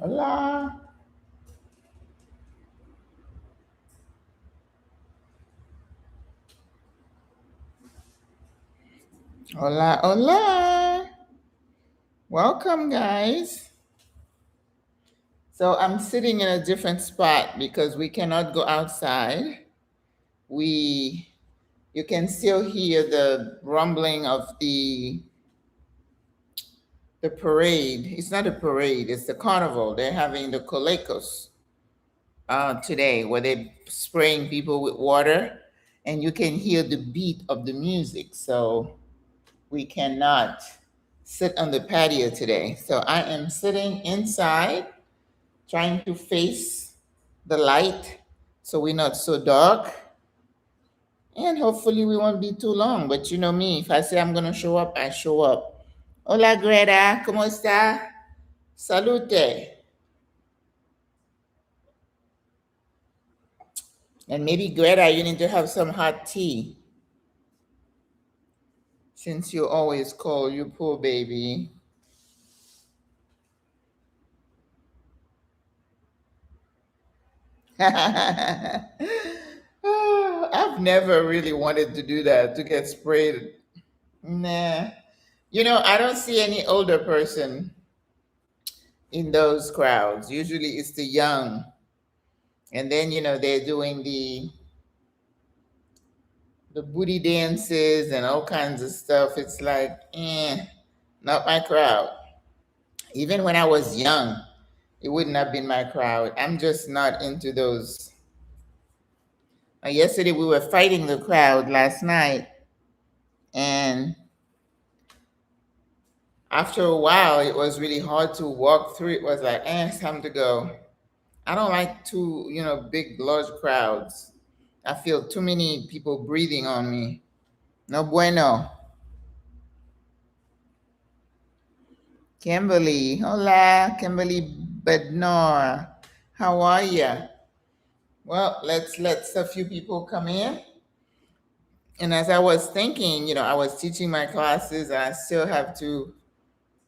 Hola. Hola, hola. Welcome, guys. So I'm sitting in a different spot because we cannot go outside. We You can still hear the rumbling of the parade. It's not a parade, it's the carnival. They're having the Colecos today where they're spraying people with water and you can hear the beat of the music. So we cannot sit on the patio today. So I am sitting inside trying to face the light so we're not so dark. And hopefully we won't be too long. But you know me, if I say I'm going to show up, I show up. Hola Greta, ¿cómo está? Salute. And maybe Greta, you need to have some hot tea since you always call you poor baby. I've never really wanted to do that, to get sprayed. Nah. You know, I don't see any older person in those crowds. Usually it's the young. And then, they're doing the booty dances and all kinds of stuff. It's like, not my crowd. Even when I was young, it wouldn't have been my crowd. I'm just not into those. Yesterday we were fighting the crowd last night, and after a while it was really hard to walk through. It was like, it's time to go. I don't like too, big, large crowds. I feel too many people breathing on me. No bueno. Kimberly, hola, Kimberly Bednor. How are you? Well, let's let a few people come in. And as I was thinking, I was teaching my classes and I still have to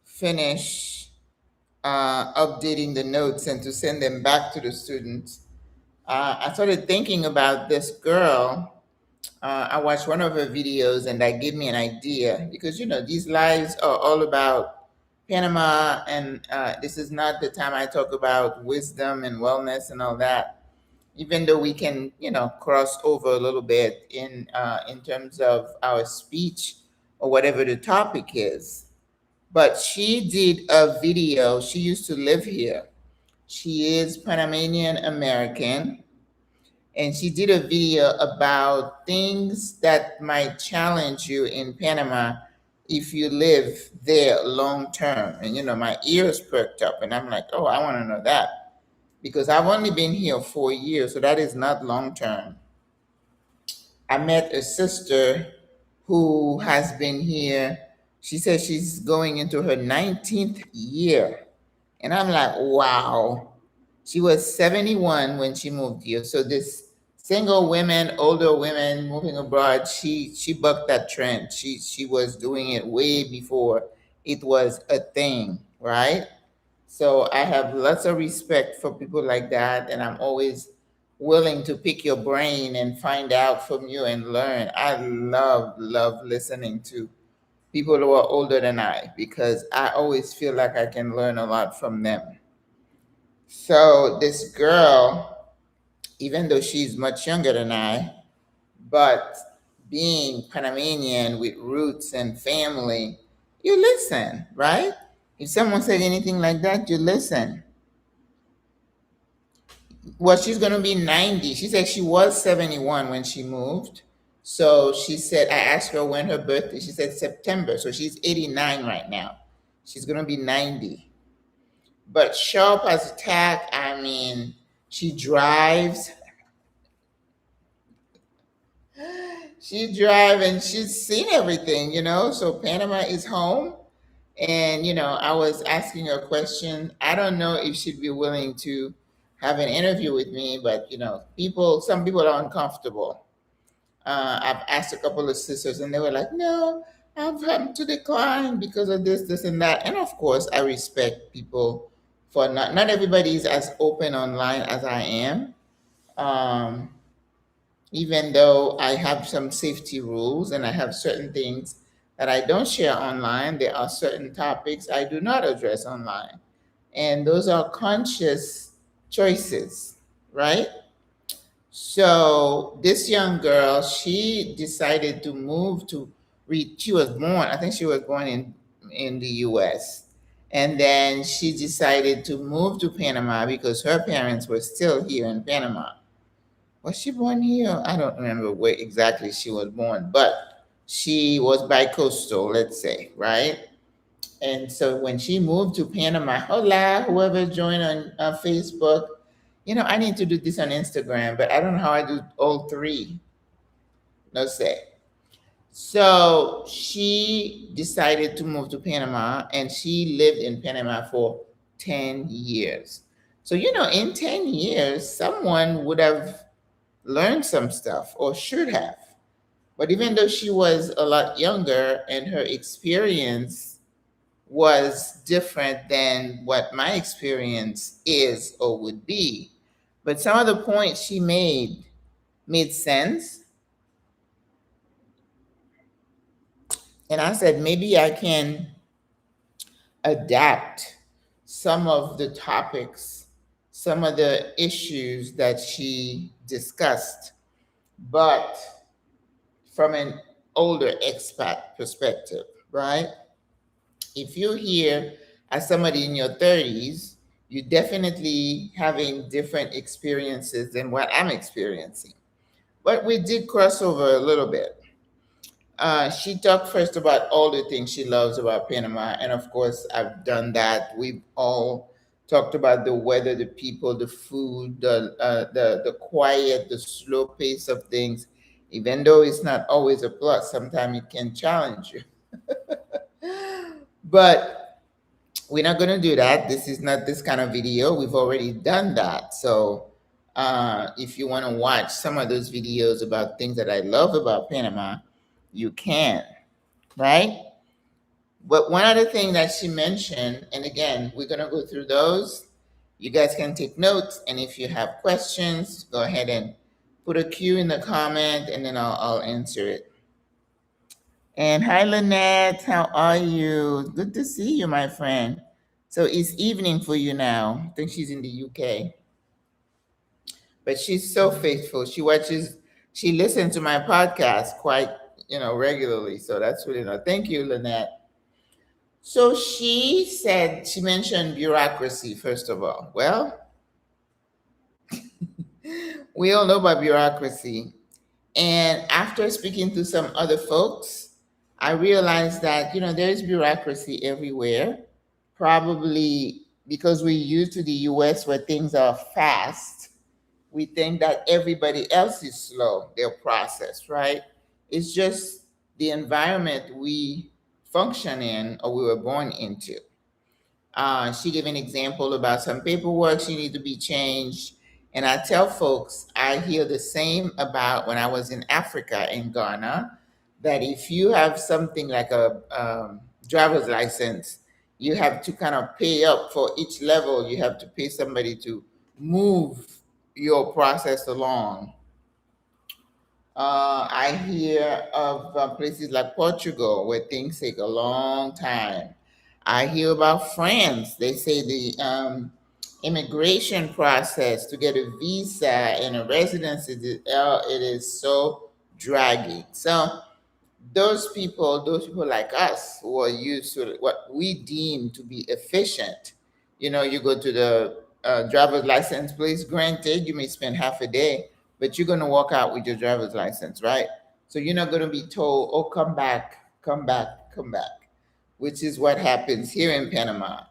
finish updating the notes and to send them back to the students. I started thinking about this girl. I watched one of her videos and that gave me an idea because, these lives are all about Panama, and this is not the time I talk about wisdom and wellness and all that. Even though we can, cross over a little bit in terms of our speech or whatever the topic is. But she did a video. She used to live here. She is Panamanian American, and she did a video about things that might challenge you in Panama if you live there long term. And my ears perked up, and I'm like, oh, I want to know that because I've only been here 4 years, so that is not long term. I met a sister who has been here. She says she's going into her 19th year. And I'm like, wow. She was 71 when she moved here. So this single women, older women moving abroad, she bucked that trend. She was doing it way before it was a thing, right? So I have lots of respect for people like that, and I'm always willing to pick your brain and find out from you and learn. I love listening to people who are older than I because I always feel like I can learn a lot from them. So this girl, even though she's much younger than I, but being Panamanian with roots and family, you listen, right? If someone said anything like that, you listen. Well, she's going to be 90. She said she was 71 when she moved. So she said, I asked her when her birthday. She said September. So she's 89 right now. She's going to be 90. But sharp as a tack, I mean, she drives. She drives and she's seen everything, So Panama is home. And, I was asking her a question. I don't know if she'd be willing to have an interview with me, but, some people are uncomfortable. I've asked a couple of sisters and they were like, no, I've had to decline because of this, this, and that. And of course, I respect people for not everybody is as open online as I am. Um, Even though I have some safety rules and I have certain things that I don't share online, there are certain topics I do not address online. And those are conscious choices, right? So this young girl, she decided to move to she was born, I think she was born in the US. And then she decided to move to Panama because her parents were still here in Panama. Was she born here? I don't remember where exactly she was born, but she was bi-coastal, let's say, right? And so when she moved to Panama, hola, whoever joined on Facebook, I need to do this on Instagram, but I don't know how I do all three. No say. So she decided to move to Panama and she lived in Panama for 10 years. So, in 10 years, someone would have learned some stuff or should have. But even though she was a lot younger and her experience was different than what my experience is or would be, but some of the points she made sense. And I said, maybe I can adapt some of the topics, some of the issues that she discussed, but from an older expat perspective, right? If you're here as somebody in your 30s, you're definitely having different experiences than what I'm experiencing. But we did cross over a little bit. She talked first about all the things she loves about Panama, and of course, I've done that. We've all talked about the weather, the people, the food, the quiet, the slow pace of things. Even though it's not always a plus, sometimes it can challenge you. But we're not going to do that. This is not this kind of video. We've already done that. So if you want to watch some of those videos about things that I love about Panama, you can, right? But one other thing that she mentioned, and again, we're going to go through those. You guys can take notes, and if you have questions, go ahead and put a Q in the comment, and then I'll answer it. And hi, Lynette, how are you? Good to see you, my friend. So it's evening for you now. I think she's in the UK, but she's so faithful. She listens to my podcast quite, regularly. So that's really nice. Thank you, Lynette. So she mentioned bureaucracy, first of all. Well, we all know about bureaucracy. And after speaking to some other folks, I realized that, there's bureaucracy everywhere, probably because we're used to the US where things are fast. We think that everybody else is slow, their process, right? It's just the environment we function in or we were born into. She gave an example about some paperwork she need to be changed. And I tell folks, I hear the same about when I was in Africa, in Ghana, that if you have something like a driver's license, you have to kind of pay up for each level. You have to pay somebody to move your process along. I hear of places like Portugal where things take a long time. I hear about France. They say the immigration process to get a visa and a residency, it is so dragging. So those people like us who are used to what we deem to be efficient. You go to the driver's license place, granted, you may spend half a day, but you're going to walk out with your driver's license, right? So you're not going to be told, oh, come back, come back, come back, which is what happens here in Panama.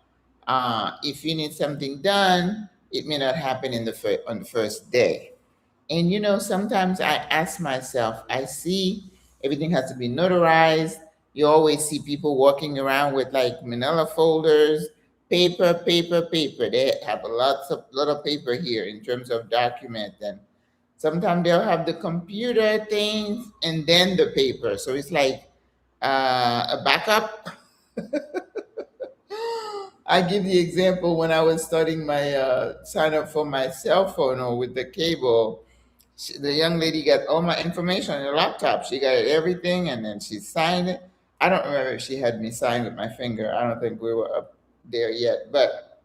If you need something done, it may not happen on the first day. And sometimes I ask myself, I see everything has to be notarized. You always see people walking around with like manila folders, paper, paper, paper. They have lot of paper here in terms of document. And sometimes they'll have the computer things and then the paper. So it's like a backup. I give the example when I was starting my sign up for my cell phone or with the cable. The young lady got all my information on her laptop. She got everything, and then she signed it. I don't remember if she had me sign with my finger. I don't think we were up there yet, but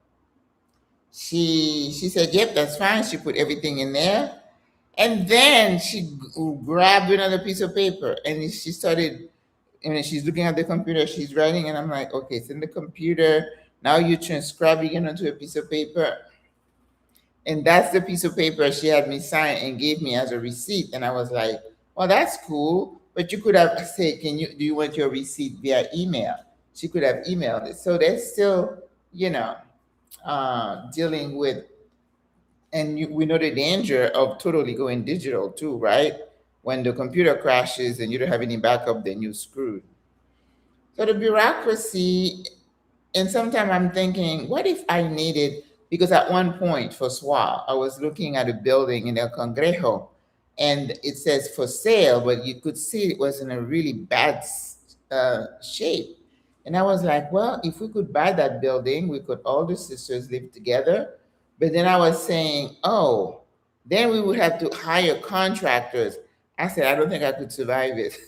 she said, "Yep, that's fine." She put everything in there, and then she grabbed another piece of paper and she started. And she's looking at the computer. She's writing, and I'm like, "Okay, it's in the computer. Now you're transcribing it onto a piece of paper." And that's the piece of paper she had me sign and gave me as a receipt. And I was like, "Well, that's cool. But you could have said, do you want your receipt via email?" She could have emailed it. So they're still, you know, dealing with, and we know the danger of totally going digital too, right? When the computer crashes and you don't have any backup, then you're screwed. So the bureaucracy. And sometimes I'm thinking, what if I needed, because at one point for SWA, I was looking at a building in El Congrejo and it says for sale, but you could see it was in a really bad shape. And I was like, well, if we could buy that building, we could all the sisters live together. But then I was saying, oh, then we would have to hire contractors. I said, I don't think I could survive it.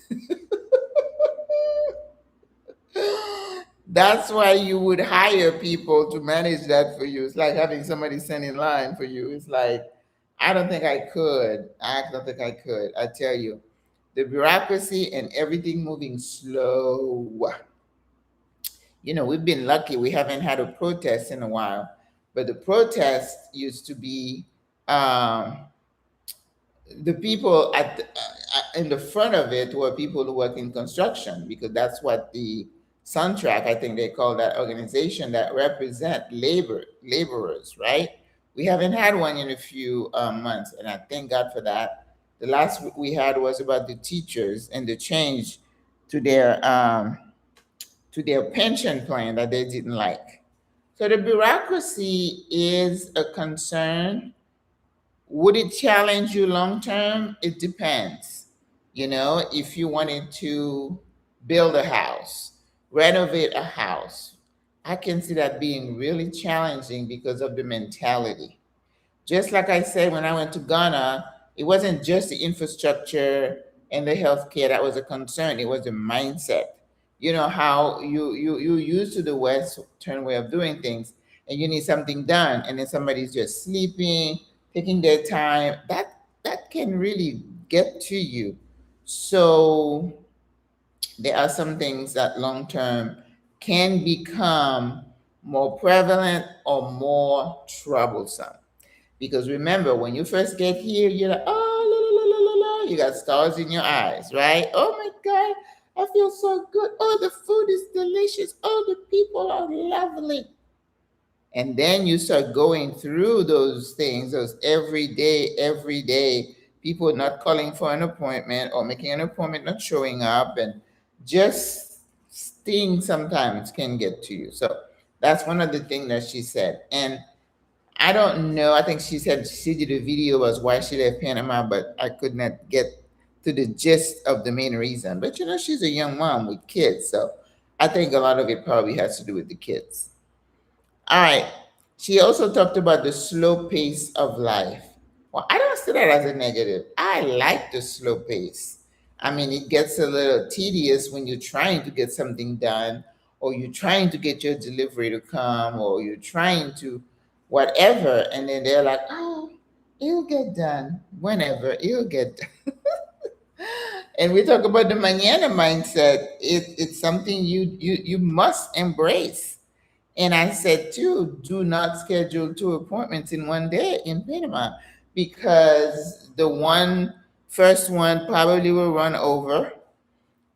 That's why you would hire people to manage that for you. It's like having somebody stand in line for you. It's like, I don't think I could. I don't think I could. I tell you, the bureaucracy and everything moving slow. We've been lucky. We haven't had a protest in a while, but the protest used to be um, the people in the front of it were people who work in construction, because that's what the soundtrack, I think they call that organization that represent laborers, right? We haven't had one in a few months, and I thank God for that. The last we had was about the teachers and the change to their pension plan that they didn't like. So the bureaucracy is a concern. Would it challenge you long term? It depends. If you wanted to build a house, renovate a house, I can see that being really challenging because of the mentality. Just like I said, when I went to Ghana, it wasn't just the infrastructure and the healthcare that was a concern. It was the mindset. You know how you used to the Western way of doing things, and you need something done, and then somebody's just sleeping, taking their time. That can really get to you. So there are some things that long term can become more prevalent or more troublesome. Because remember, when you first get here, you're like, oh, la, la, la, la, la. You got stars in your eyes, right? Oh my God, I feel so good. Oh, the food is delicious. Oh, the people are lovely. And then you start going through those things, those every day, people not calling for an appointment or making an appointment, not showing up, and just things sometimes can get to you. So that's one of the things that she said. And I don't know. I think she said she did a video was why she left Panama, but I could not get to the gist of the main reason. But she's a young mom with kids, so I think a lot of it probably has to do with the kids. All right. She also talked about the slow pace of life. Well, I don't see that as a negative. I like the slow pace. I mean, it gets a little tedious when you're trying to get something done, or you're trying to get your delivery to come, or you're trying to whatever. And then they're like, oh, it'll get done whenever, it'll get done. And we talk about the mañana mindset. It's something you must embrace. And I said, too, do not schedule 2 appointments in one day in Panama, because the first one probably will run over,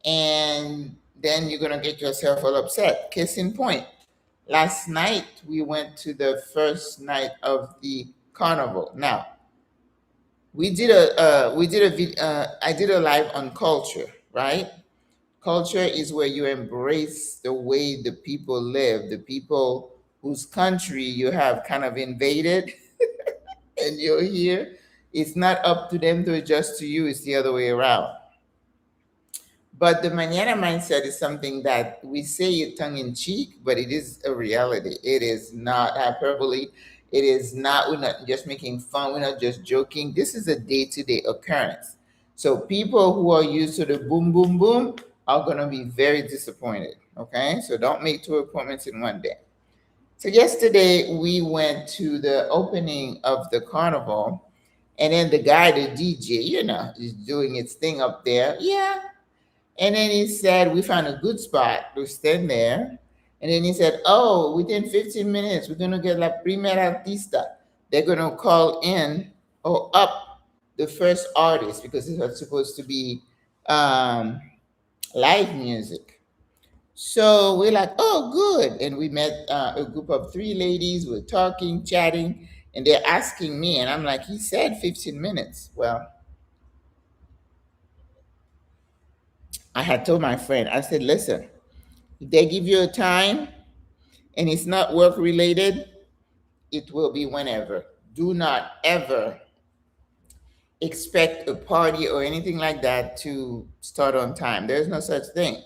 and then you're going to get yourself all upset. Case in point, last night we went to the first night of the carnival. Now, I did a live on culture, right? Culture is where you embrace the way the people live, the people whose country you have kind of invaded and you're here. It's not up to them to adjust to you, it's the other way around. But the mañana mindset is something that we say it tongue in cheek, but it is a reality. It is not hyperbole. It is not, we're not just making fun. We're not just joking. This is a day to day occurrence. So people who are used to the boom, boom, boom are going to be very disappointed. Okay. So don't make two appointments in one day. So yesterday we went to the opening of the carnival, and then the guy, the DJ, is doing its thing up there. Yeah, and then he said, we found a good spot to stand there. And then he said, oh, within 15 minutes, we're going to get La Primera Artista. They're going to call in or up the first artist because it's supposed to be um, live music. So we're like, oh, good. And we met a group of three ladies. We're talking, chatting, and they're asking me. And I'm like, he said 15 minutes. Well, I had told my friend, I said, listen, if they give you a time and it's not work related, it will be whenever. Do not ever expect a party or anything like that to start on time. There's no such thing.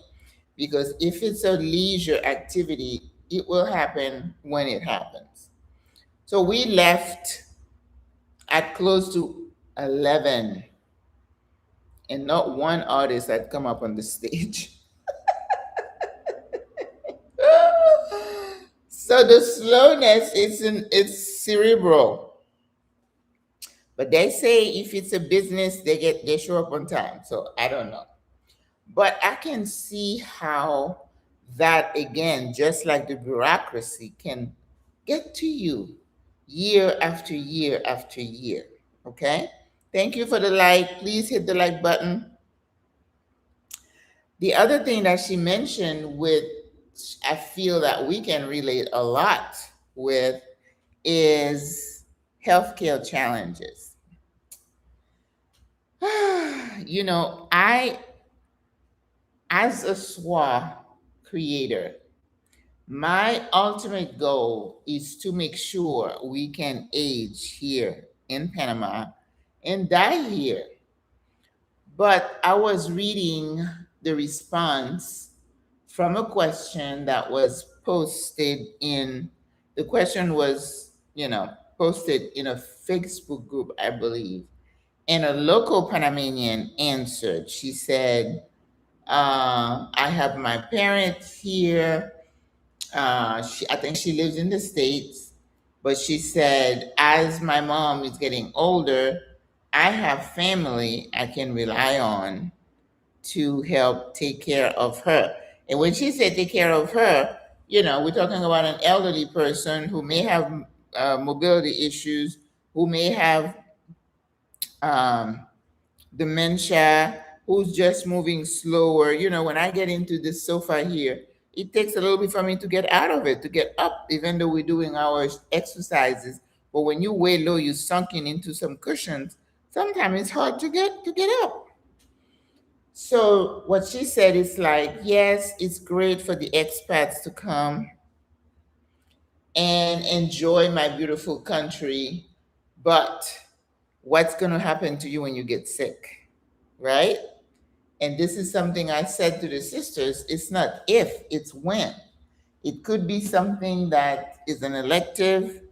Because if it's a leisure activity, it will happen when it happens. So we left at close to 11, and not one artist had come up on the stage. So the slowness, it's cerebral. But they say if it's a business, they show up on time. So I don't know. But I can see how that again, just like the bureaucracy, can get to you year after year after year. Okay? Thank you for the like. Please hit the like button. The other thing that she mentioned, which I feel that we can relate a lot with, is healthcare challenges. I, as a SWRA creator, my ultimate goal is to make sure we can age here in Panama and die here. But I was reading the response from a question that was posted in, the question was, posted in a Facebook group, I believe. And a local Panamanian answered. She said, I have my parents here. I think she lives in the States, but she said, as my mom is getting older, I have family I can rely on to help take care of her. And when she said take care of her, we're talking about an elderly person who may have mobility issues, who may have um, dementia, who's just moving slower. When I get into this sofa here, it takes a little bit for me to get out of it, to get up, even though we're doing our exercises. But when you way low, you're sunken into some cushions. Sometimes it's hard to get up. So what she said is like, yes, it's great for the expats to come and enjoy my beautiful country, but what's going to happen to you when you get sick, right? And this is something I said to the sisters, it's not if, it's when. It could be something that is an elective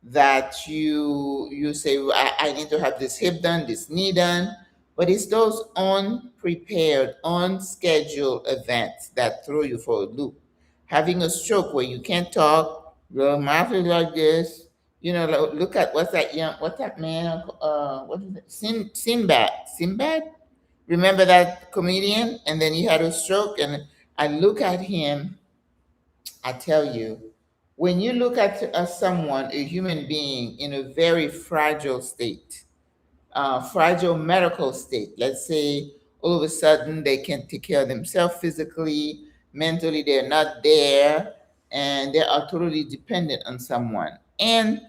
that you say, well, I need to have this hip done, this knee done. But it's those unprepared, unscheduled events that throw you for a loop. Having a stroke where you can't talk, your mouth is like this. Look at what's that man? What is it? Sinbad. Sinbad? Remember that comedian? And then he had a stroke, and I look at him. I tell you, when you look at someone, a human being in a very fragile state, fragile medical state, let's say all of a sudden they can't take care of themselves physically, mentally, they're not there, and they are totally dependent on someone. And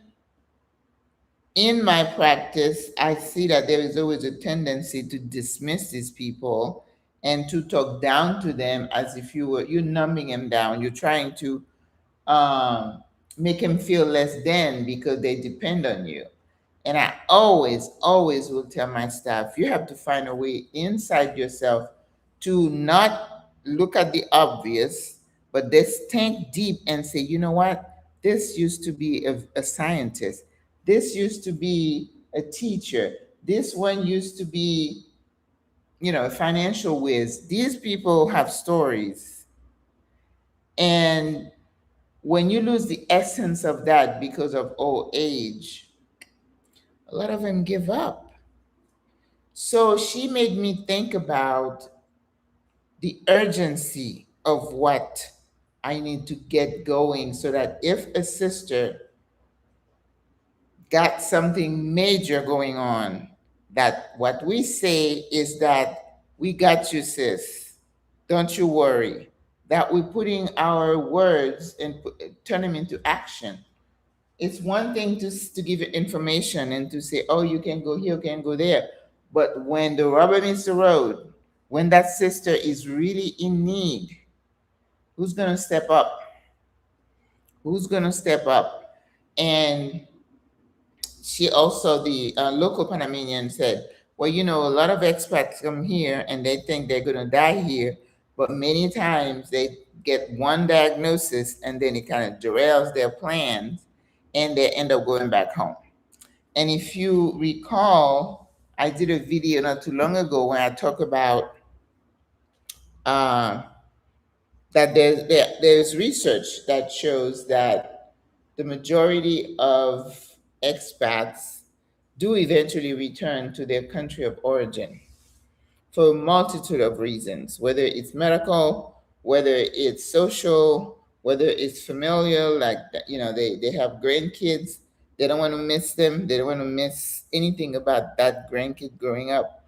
in my practice, I see that there is always a tendency to dismiss these people and to talk down to them as if you're numbing them down. You're trying to um, make them feel less than because they depend on you. And I always will tell my staff, you have to find a way inside yourself to not look at the obvious, but just think deep and say, you know what? This used to be a scientist. This used to be a teacher. This one used to be, a financial whiz. These people have stories. And when you lose the essence of that because of old age, a lot of them give up. So she made me think about the urgency of what I need to get going so that if a sister got something major going on, that what we say is that we got you, sis. Don't you worry. That we're putting our words and turn them into action. It's one thing to give you information and to say, oh, you can go here, you can go there. But when the rubber meets the road, when that sister is really in need, who's going to step up? Who's going to step up? And she also, the local Panamanian said, well, a lot of expats come here and they think they're going to die here. But many times they get one diagnosis and then it kind of derails their plans and they end up going back home. And if you recall, I did a video not too long ago when I talk about uh, that there's research that shows that the majority of expats do eventually return to their country of origin for a multitude of reasons, whether it's medical, whether it's social, whether it's familial, like they have grandkids, they don't want to miss them, they don't want to miss anything about that grandkid growing up.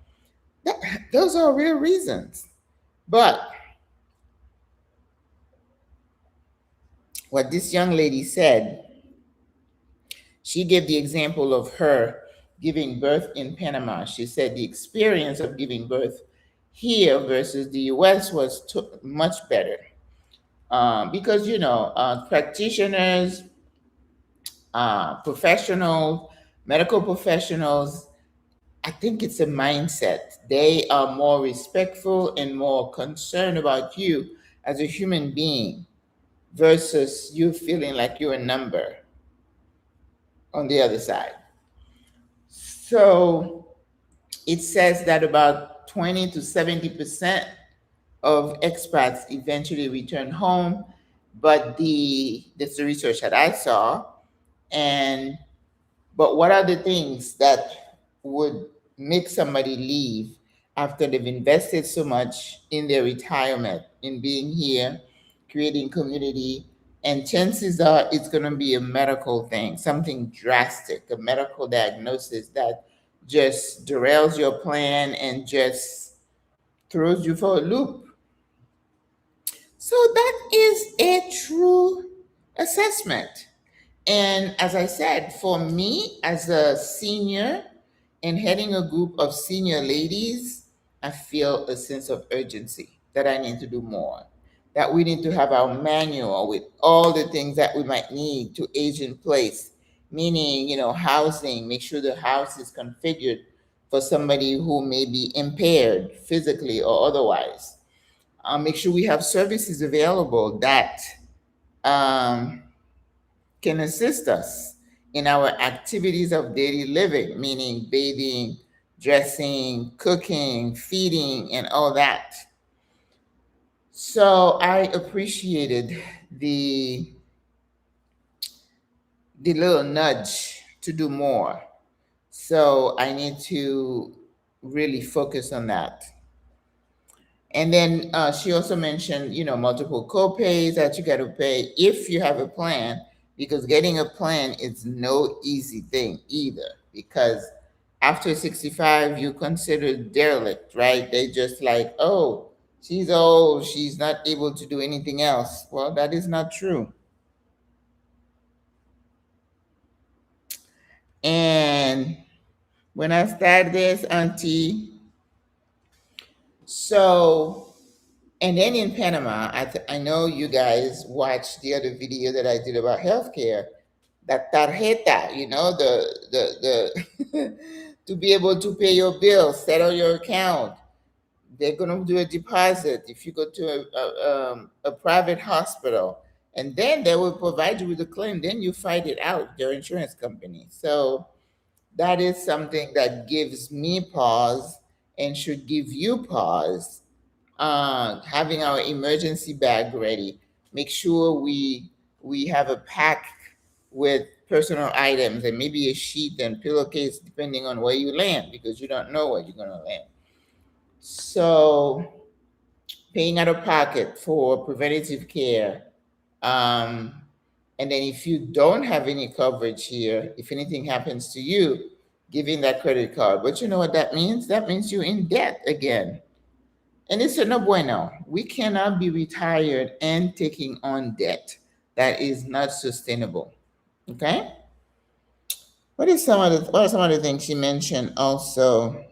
Those are real reasons. But what this young lady said, she gave the example of her giving birth in Panama. She said the experience of giving birth here versus the US was much better. Because, practitioners, professionals, medical professionals, I think it's a mindset. They are more respectful and more concerned about you as a human being versus you feeling like you're a number on the other side. So it says that about 20 to 70% of expats eventually return home, but that's the research that I saw. And but what are the things that would make somebody leave after they've invested so much in their retirement, in being here, creating community? And chances are it's going to be a medical thing, something drastic, a medical diagnosis that just derails your plan and just throws you for a loop. So that is a true assessment. And as I said, for me as a senior and heading a group of senior ladies, I feel a sense of urgency that I need to do more. That we need to have our manual with all the things that we might need to age in place, meaning, housing, make sure the house is configured for somebody who may be impaired physically or otherwise. Make sure we have services available that um, can assist us in our activities of daily living, meaning bathing, dressing, cooking, feeding, and all that. So I appreciated the little nudge to do more. So I need to really focus on that. And then she also mentioned, multiple co-pays that you got to pay if you have a plan, because getting a plan is no easy thing either. Because after 65, you consider derelict, right? They just like, oh, she's old, she's not able to do anything else. Well, that is not true. And when I started this, Auntie, so and then in Panama, I know you guys watched the other video that I did about healthcare. That tarjeta, the to be able to pay your bills, settle your account. they're going to do a deposit. If you go to a private hospital, and then they will provide you with a claim, then you fight it out with your insurance company. So that is something that gives me pause and should give you pause. Having our emergency bag ready, make sure we have a pack with personal items and maybe a sheet and pillowcase depending on where you land, because you don't know where you're going to land. So paying out of pocket for preventative care. Um, and then if you don't have any coverage here, if anything happens to you, giving that credit card. But you know what that means? That means you're in debt again. And it's a no bueno. We cannot be retired and taking on debt. That is not sustainable. Okay? What are some of the things she mentioned also?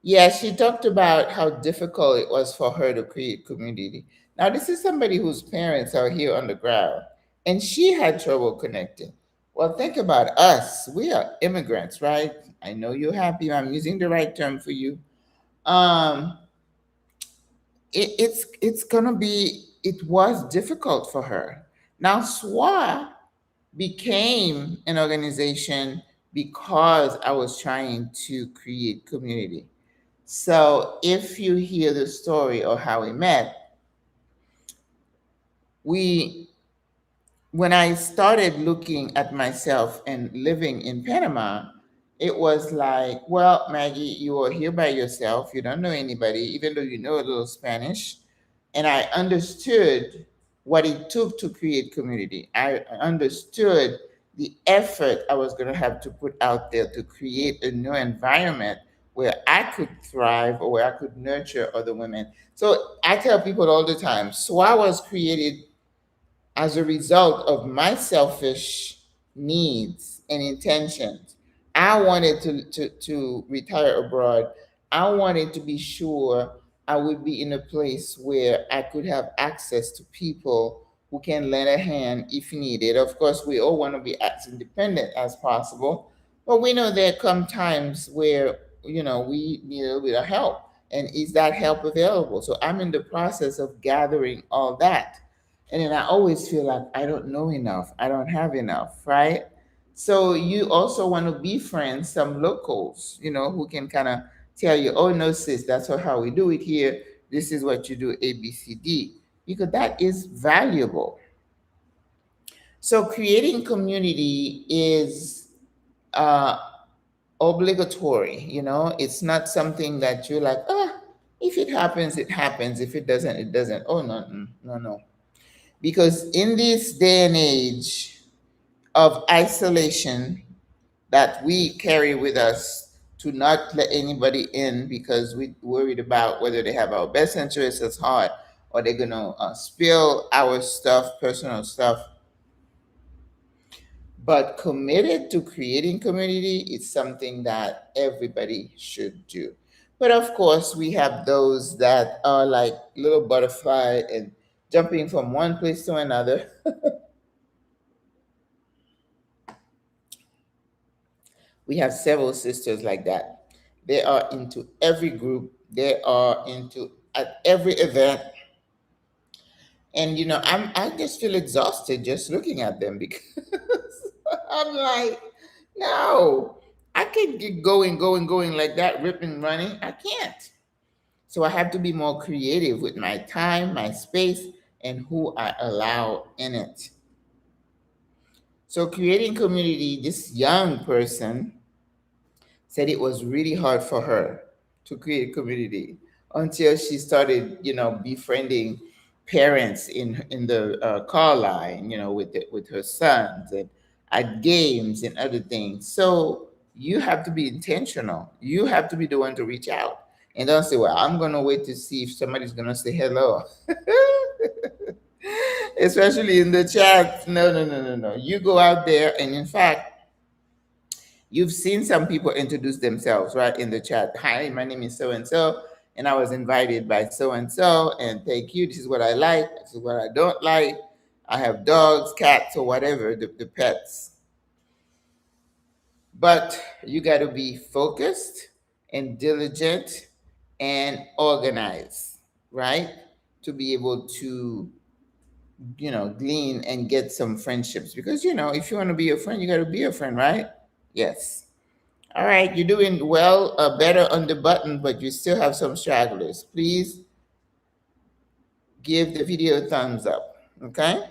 Yeah, she talked about how difficult it was for her to create community. Now, this is somebody whose parents are here on the ground, and she had trouble connecting. Well, think about us. We are immigrants, right? I know you're happy. I'm using the right term for you. Um, it's gonna be. It was difficult for her. Now, SWRA became an organization because I was trying to create community. So if you hear the story of how we met, we when I started looking at myself and living in Panama, it was like, well, Maggie, you are here by yourself. You don't know anybody, even though you know a little Spanish. And I understood what it took to create community. I understood the effort I was going to have to put out there to create a new environment where I could thrive or where I could nurture other women. So I tell people all the time, SWA was created as a result of my selfish needs and intentions. I wanted to retire abroad. I wanted to be sure I would be in a place where I could have access to people who can lend a hand if needed. Of course, we all want to be as independent as possible, but we know there come times where, we need a little bit of help. And is that help available? So I'm in the process of gathering all that, and then I always feel like I don't know enough. I don't have enough, right? So you also want to befriend some locals, who can kind of tell you, oh, no, sis, that's not how we do it here. This is what you do, A, B, C, D, because that is valuable. So creating community is uh, obligatory, it's not something that you're like, if it happens, it happens. If it doesn't, it doesn't. Oh, no, no, no. Because in this day and age of isolation that we carry with us, to not let anybody in because we're worried about whether they have our best interests at heart or they're going to spill our stuff, personal stuff, but committed to creating community is something that everybody should do. But of course, we have those that are like little butterfly and jumping from one place to another. We have several sisters like that. They are into every group, they are into at every event. And I just feel exhausted just looking at them because I'm like, no, I can't get going like that, ripping, running. I can't. So I have to be more creative with my time, my space, and who I allow in it. So creating community, this young person said it was really hard for her to create community until she started, befriending parents in the car line, with her sons and at games and other things. So you have to be intentional. You have to be the one to reach out and don't say, "Well, I'm gonna wait to see if somebody's gonna say hello." Especially in the chat. No, no, no, no, no. You go out there, and in fact, you've seen some people introduce themselves right in the chat. Hi, my name is so and so, and I was invited by so and so, and thank you. This is what I like. This is what I don't like. I have dogs, cats, or whatever, the pets. But you got to be focused and diligent and organize, right? To be able to, glean and get some friendships. Because, if you want to be a friend, you got to be a friend, right? Yes. All right, you're doing well, better on the button, but you still have some stragglers. Please give the video a thumbs up, okay?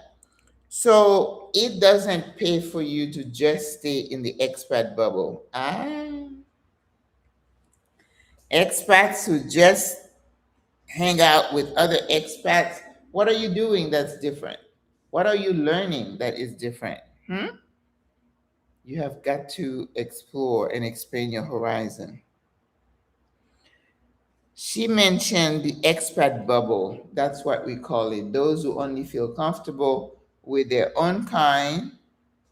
So it doesn't pay for you to just stay in the expat bubble. Expats who just hang out with other expats, what are you doing that's different? What are you learning that is different? You have got to explore and expand your horizon. She mentioned the expat bubble. That's what we call it. Those who only feel comfortable with their own kind.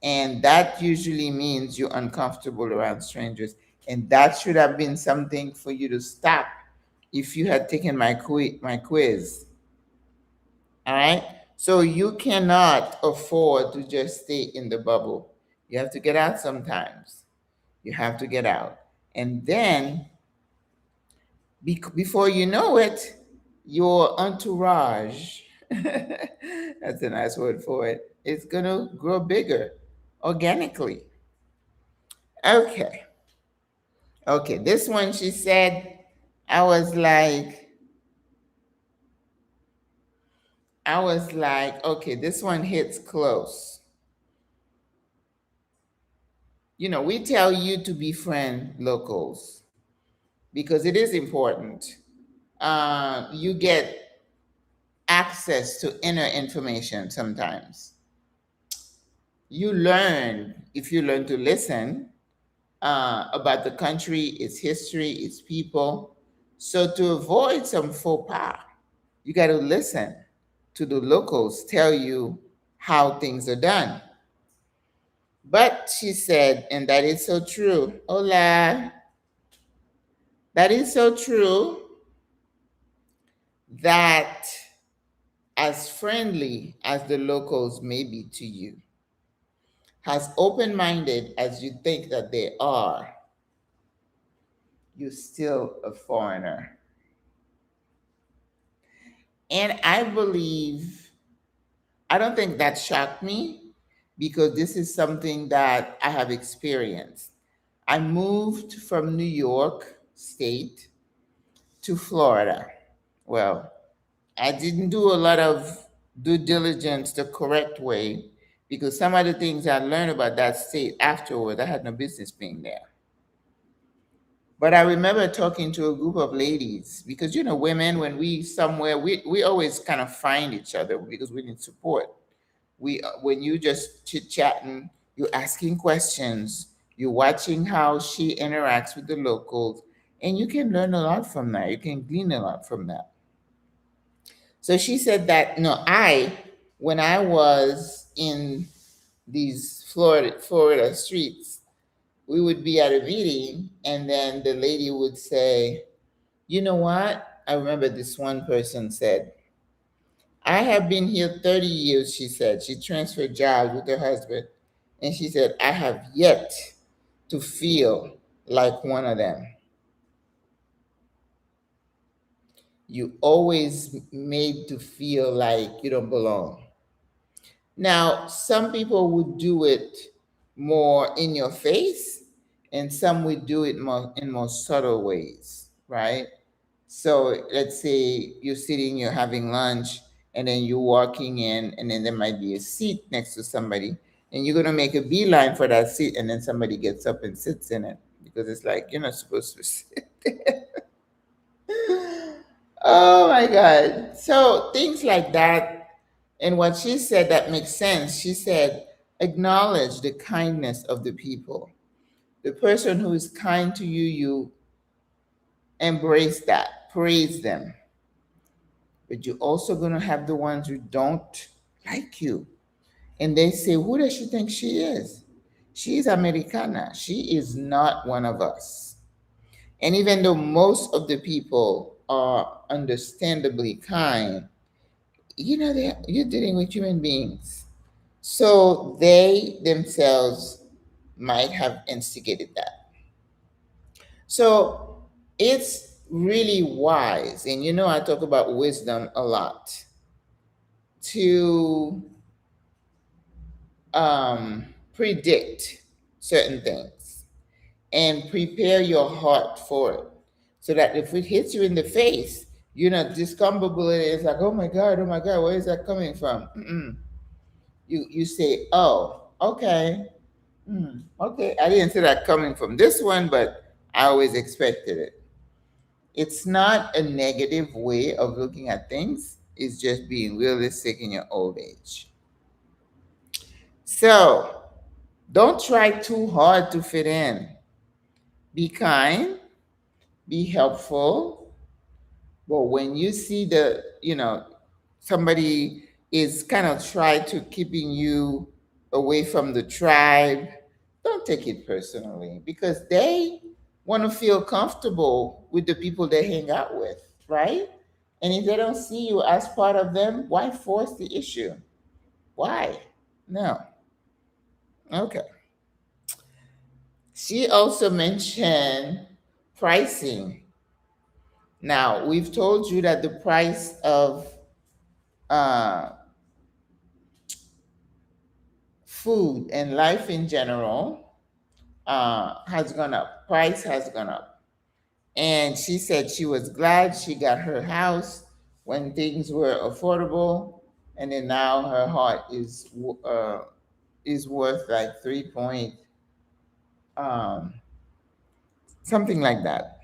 And that usually means you're uncomfortable around strangers. And that should have been something for you to stop if you had taken my quiz. All right. So you cannot afford to just stay in the bubble. You have to get out sometimes. You have to get out. And then before you know it, your entourage, that's a nice word for it, it's going to grow bigger organically. Okay. Okay. This one, she said, I was like, okay, this one hits close. We tell you to befriend locals because it is important. You get access to inner information sometimes. You learn, if you learn to listen, about the country, its history, its people. So to avoid some faux pas, you got to listen to the locals tell you how things are done. But she said, and that is so true. Hola. That is so true that as friendly as the locals may be to you, as open minded as you think that they are, you're still a foreigner. And I don't think that shocked me because this is something that I have experienced. I moved from New York State to Florida. Well, I didn't do a lot of due diligence the correct way because some of the things I learned about that state afterward, I had no business being there. But I remember talking to a group of ladies because, women, when we somewhere, we always kind of find each other because we need support. When you just chit chatting, you're asking questions, you're watching how she interacts with the locals, and you can learn a lot from that. You can glean a lot from that. So she said that no, when I was in these Florida streets, we would be at a meeting, and then the lady would say, "You know what?" I remember this one person said, "I have been here 30 years," she said. She transferred jobs with her husband, and she said, "I have yet to feel like one of them." You always made to feel like you don't belong. Now, some people would do it more in your face, and some would do it more in more subtle ways, right? So let's say you're sitting, you're having lunch, and then you're walking in, and then there might be a seat next to somebody, and you're gonna make a beeline for that seat, and then somebody gets up and sits in it because it's like you're not supposed to sit. Oh my God. So things like that. And what she said that makes sense. She said, acknowledge the kindness of the people. The person who is kind to you, you embrace that, praise them. But you're also going to have the ones who don't like you. And they say, who does she think she is? She's Americana. She is not one of us. And even though most of the people are understandably kind, you're dealing with human beings. So they themselves might have instigated that. So it's really wise, and I talk about wisdom a lot, to predict certain things and prepare your heart for it, so that if it hits you in the face, discombobulated. It's like, oh my God, where is that coming from? Mm-mm. You say, oh, okay, okay. I didn't see that coming from this one, but I always expected it. It's not a negative way of looking at things. It's just being realistic in your old age. So don't try too hard to fit in. Be kind, be helpful. But when you see somebody is kind of try to keeping you away from the tribe, don't take it personally, because they want to feel comfortable with the people they hang out with, right? And if they don't see you as part of them, why force the issue? Why? No. Okay. She also mentioned pricing. Now, we've told you that the price of uh, food and life in general has gone up. Price has gone up. And she said she was glad she got her house when things were affordable. And then now her heart is worth like 3 point um, something like that.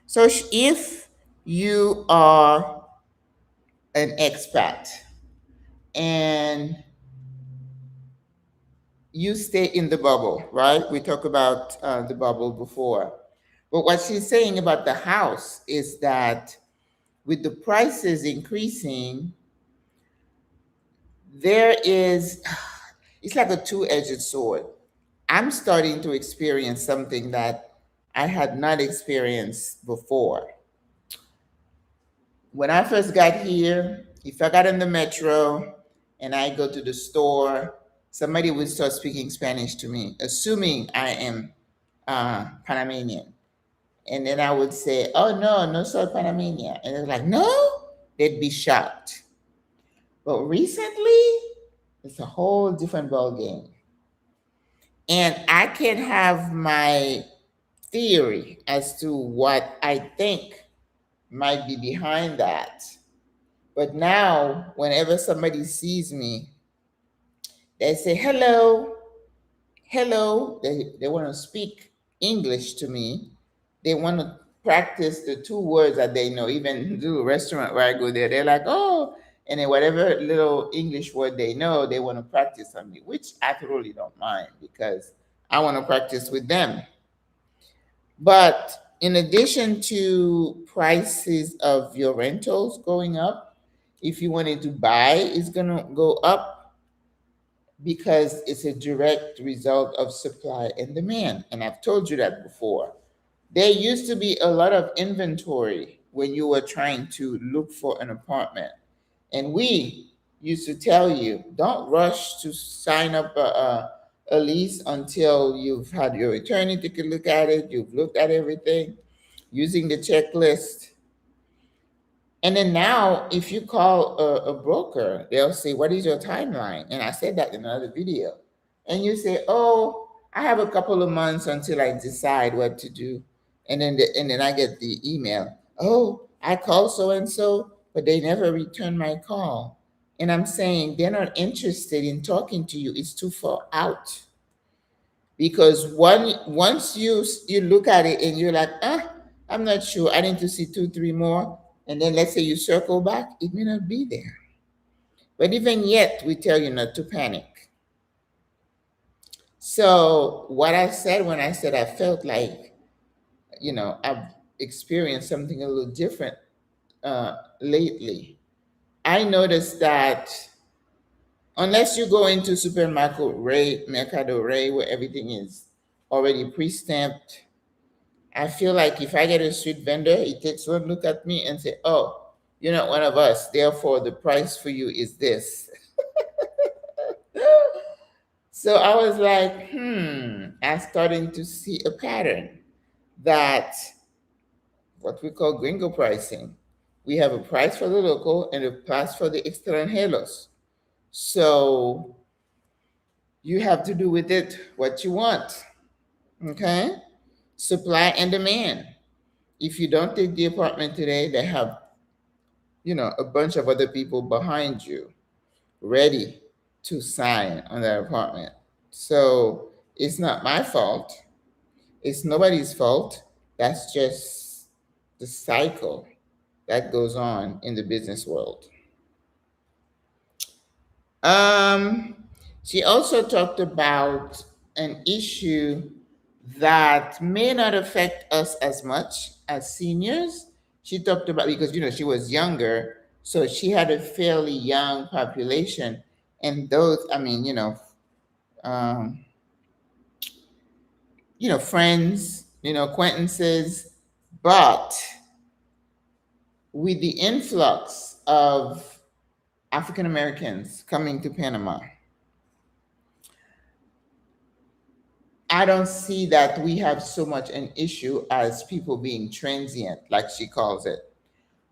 So if you are an expat and you stay in the bubble, right? We talked about the bubble before. But what she's saying about the house is that with the prices increasing, there is, it's like a two-edged sword. I'm starting to experience something that I had not experienced before. When I first got here, if I got in the metro and I go to the store, somebody would start speaking Spanish to me, assuming I am Panamanian. And then I would say, oh, no, no soy Panamanian. And they're like, no? They'd be shocked. But recently, it's a whole different ball game. And I can have my theory as to what I think might be behind that. But now, whenever somebody sees me, they say, hello, hello. They want to speak English to me. They want to practice the two words that they know. Even to a restaurant where I go there, they're like, oh, and then whatever little English word they know, they want to practice on me, which I totally don't mind because I want to practice with them. But in addition to prices of your rentals going up, if you wanted to buy, it's going to go up because it's a direct result of supply and demand. And I've told you that before. There used to be a lot of inventory when you were trying to look for an apartment. And we used to tell you, don't rush to sign up a lease until you've had your attorney take a look at it, you've looked at everything using the checklist. And then now, if you call a broker, they'll say, what is your timeline? And I said that in another video. And you say, oh, I have a couple of months until I decide what to do. And then I get the email, oh, I called so and so, but they never returned my call. And I'm saying they're not interested in talking to you. It's too far out. Because once you look at it and you're like, I'm not sure, I need to see two, three more, and then let's say you circle back, it may not be there. But even yet, we tell you not to panic. So what I said when I said I felt like, I've experienced something a little different lately. I noticed that unless you go into Mercado Ray, where everything is already pre-stamped, I feel like if I get a street vendor, he takes one look at me and say, oh, you're not one of us. Therefore, the price for you is this. So I was like, I'm starting to see a pattern that what we call gringo pricing. We have a price for the local and a price for the extranjeros. So you have to do with it what you want. Okay? Supply and demand. If you don't take the apartment today, they have, a bunch of other people behind you ready to sign on that apartment. So it's not my fault. It's nobody's fault. That's just the cycle that goes on in the business world. Um, she also talked about an issue that may not affect us as much as seniors. She talked about, because she was younger, so she had a fairly young population, and those, I mean, um, friends, acquaintances, but with the influx of African Americans coming to Panama, I don't see that we have so much an issue as people being transient, like she calls it.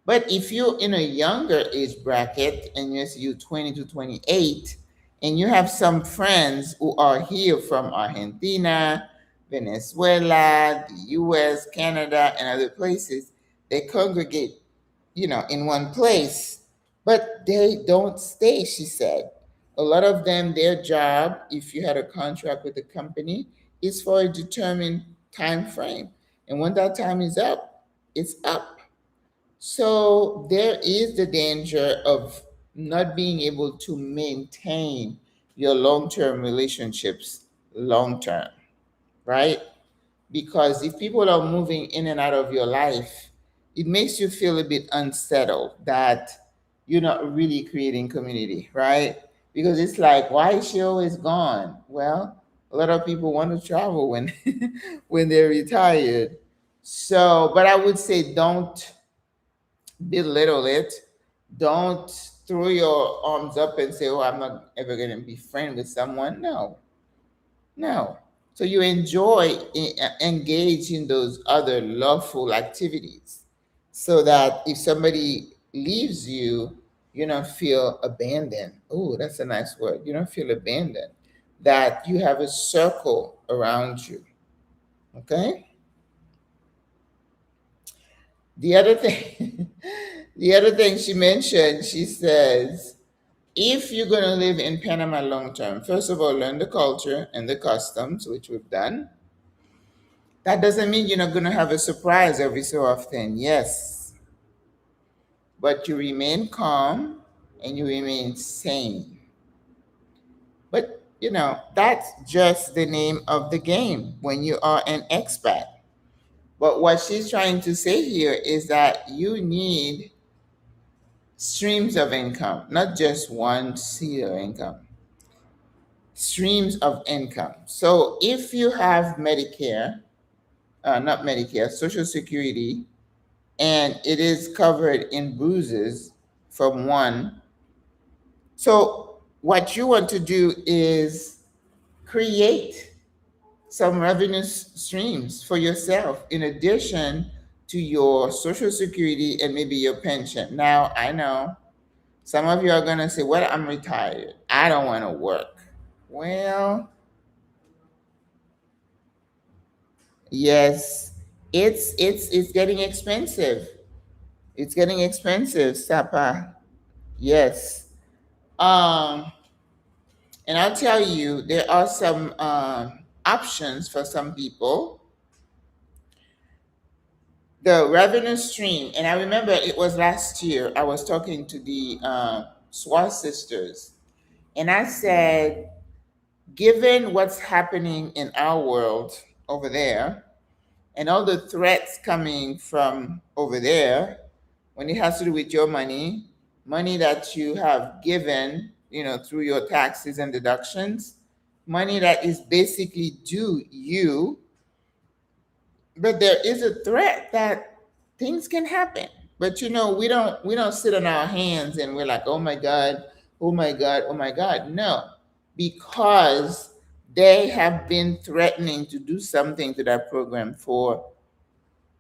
But if you're in a younger age bracket and you're 20 to 28, and you have some friends who are here from Argentina, Venezuela, the US, Canada, and other places, they congregate, in one place, but they don't stay, she said. A lot of them, their job, if you had a contract with the company, is for a determined time frame. And when that time is up, it's up. So there is the danger of not being able to maintain your long term relationships long term, right? Because if people are moving in and out of your life, it makes you feel a bit unsettled that you're not really creating community, right? Because it's like, why is she always gone? Well, a lot of people want to travel when when they're retired. So, but I would say don't belittle it. Don't throw your arms up and say, "Oh, I'm not ever going to be friends with someone." No, no. So you enjoy engage in those other loveful activities, so that if somebody leaves you, you don't feel abandoned. Oh, that's a nice word. You don't feel abandoned. That you have a circle around you. Okay. The other thing, the other thing she mentioned, she says, if you're going to live in Panama long term, first of all, learn the culture and the customs, which we've done. That doesn't mean you're not going to have a surprise every so often. Yes. But you remain calm and you remain sane. But, that's just the name of the game when you are an expat. But what she's trying to say here is that you need streams of income, not just one seer income, streams of income. So if you have Medicare, not Medicare, Social Security, and it is covered in bruises from one, so what you want to do is create some revenue streams for yourself in addition to your Social Security and maybe your pension. Now, I know some of you are going to say, well, I'm retired. I don't want to work. Well, yes, it's getting expensive. It's getting expensive, Sapa. Yes. Um, and I'll tell you, there are some options for some people. The revenue stream, and I remember it was last year, I was talking to the SWRA sisters, and I said, given what's happening in our world over there, and all the threats coming from over there, when it has to do with your money, money that you have given, through your taxes and deductions, money that is basically due you, but there is a threat that things can happen. But we don't sit on our hands and we're like, oh my God, oh my God, oh my God. No, because they have been threatening to do something to that program for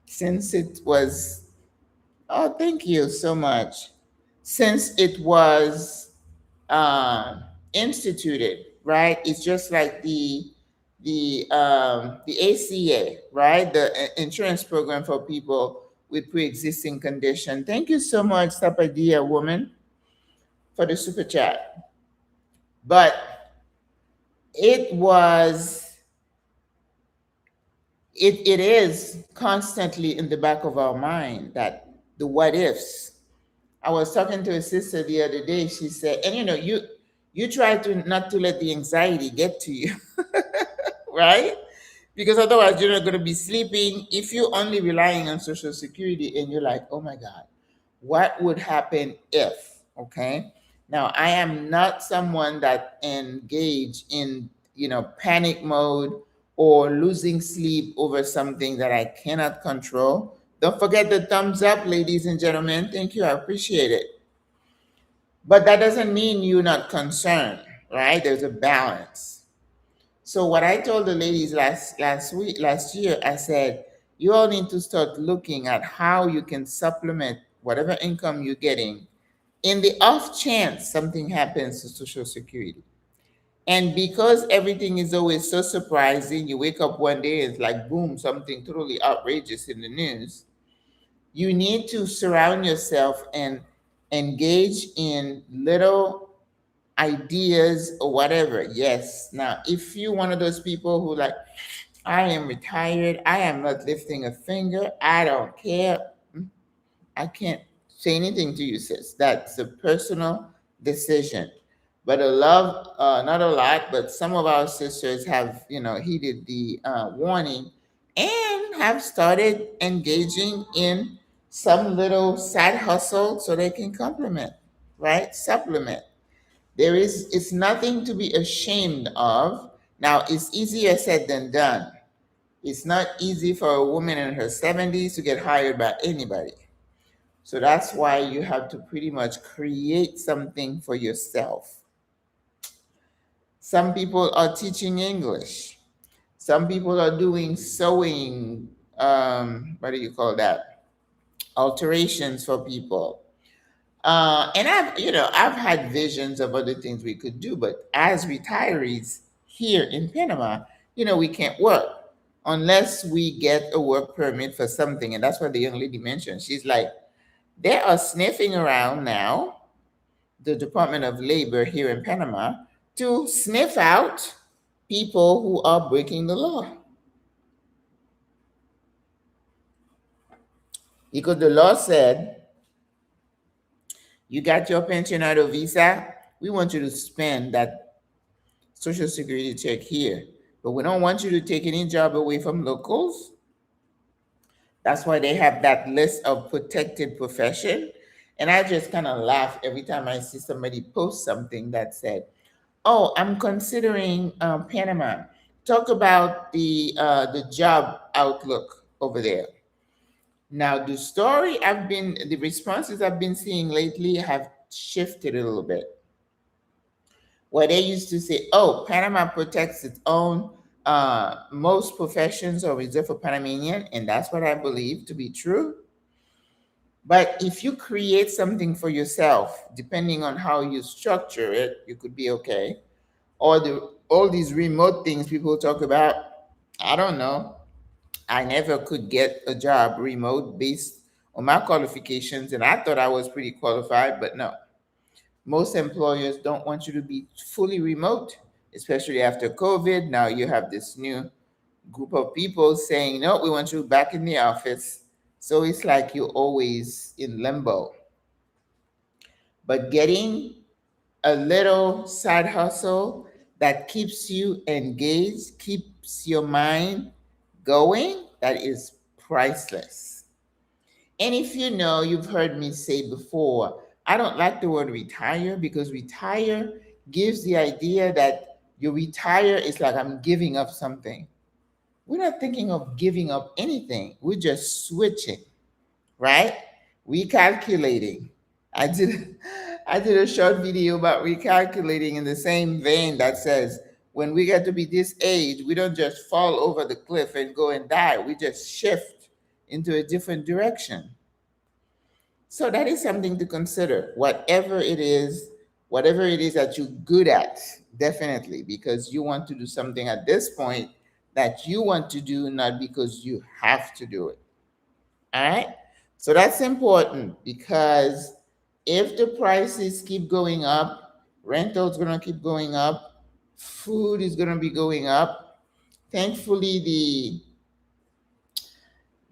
since it was, oh, thank you so much. Since it was instituted, right? It's just like the ACA, right? The insurance program for people with pre-existing condition. Thank you so much, Sapadia woman, for the super chat. But it was it is constantly in the back of our mind, that the what ifs. I was talking to a sister the other day. She said, and you try to not to let the anxiety get to you, right? Because otherwise you're not going to be sleeping. If you're only relying on Social Security and you're like, oh my God, what would happen if? Okay. Now I am not someone that engage in panic mode or losing sleep over something that I cannot control. Don't forget the thumbs up, ladies and gentlemen. Thank you. I appreciate it. But that doesn't mean you're not concerned, right? There's a balance. So what I told the ladies last year, I said, you all need to start looking at how you can supplement whatever income you're getting in the off chance something happens to Social Security. And because everything is always so surprising, you wake up one day, it's like boom, something totally outrageous in the news. You need to surround yourself and engage in little ideas or whatever. Yes. Now, if you're one of those people who like, I am retired, I am not lifting a finger, I don't care. I can't say anything to you, sis. That's a personal decision. But a love, not a lot, but some of our sisters have, heeded the warning and have started engaging in some little side hustle so they can complement, right? Supplement. It's nothing to be ashamed of. Now, it's easier said than done. It's not easy for a woman in her 70s to get hired by anybody. So that's why you have to pretty much create something for yourself. Some people are teaching English. Some people are doing sewing, what do you call that? Alterations for people. And I've had visions of other things we could do, but as retirees here in Panama, we can't work unless we get a work permit for something. And that's what the young lady mentioned. She's like, they are sniffing around now, the Department of Labor here in Panama, to sniff out people who are breaking the law. Because the law said, you got your pensionado visa, we want you to spend that Social Security check here. But we don't want you to take any job away from locals. That's why they have that list of protected profession. And I just kind of laugh every time I see somebody post something that said, oh, I'm considering Panama. Talk about the job outlook over there. Now, the responses I've been seeing lately have shifted a little bit. Where they used to say, oh, Panama protects its own, most professions are reserved for Panamanian, and that's what I believe to be true. But if you create something for yourself, depending on how you structure it, you could be okay. Or all these remote things people talk about, I don't know. I never could get a job remote based on my qualifications, and I thought I was pretty qualified, but no. Most employers don't want you to be fully remote, especially after COVID. Now you have this new group of people saying, no, we want you back in the office. So it's like you're always in limbo. But getting a little side hustle that keeps you engaged, keeps your mind going, that is priceless. And if you've heard me say before, I don't like the word retire, because retire gives the idea that you retire is like I'm giving up something. We're not thinking of giving up anything. We're just switching, right? Recalculating. I did I did a short video about recalculating in the same vein that says when we get to be this age, we don't just fall over the cliff and go and die. We just shift into a different direction. So that is something to consider. Whatever it is that you're good at, definitely, because you want to do something at this point that you want to do, not because you have to do it. All right. So that's important because if the prices keep going up, rental's going to keep going up, food is going to be going up. Thankfully,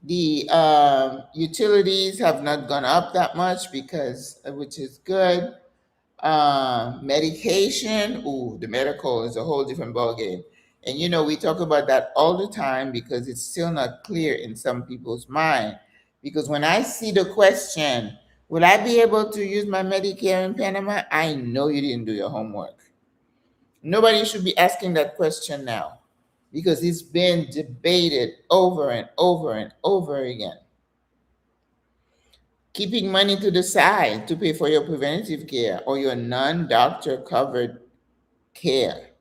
the utilities have not gone up that much because, which is good. Medication, ooh, the medical is a whole different ballgame. And we talk about that all the time because it's still not clear in some people's mind. Because when I see the question, will I be able to use my Medicare in Panama? I know you didn't do your homework. Nobody should be asking that question now because it's been debated over and over and over again. Keeping money to the side to pay for your preventative care or your non-doctor covered care.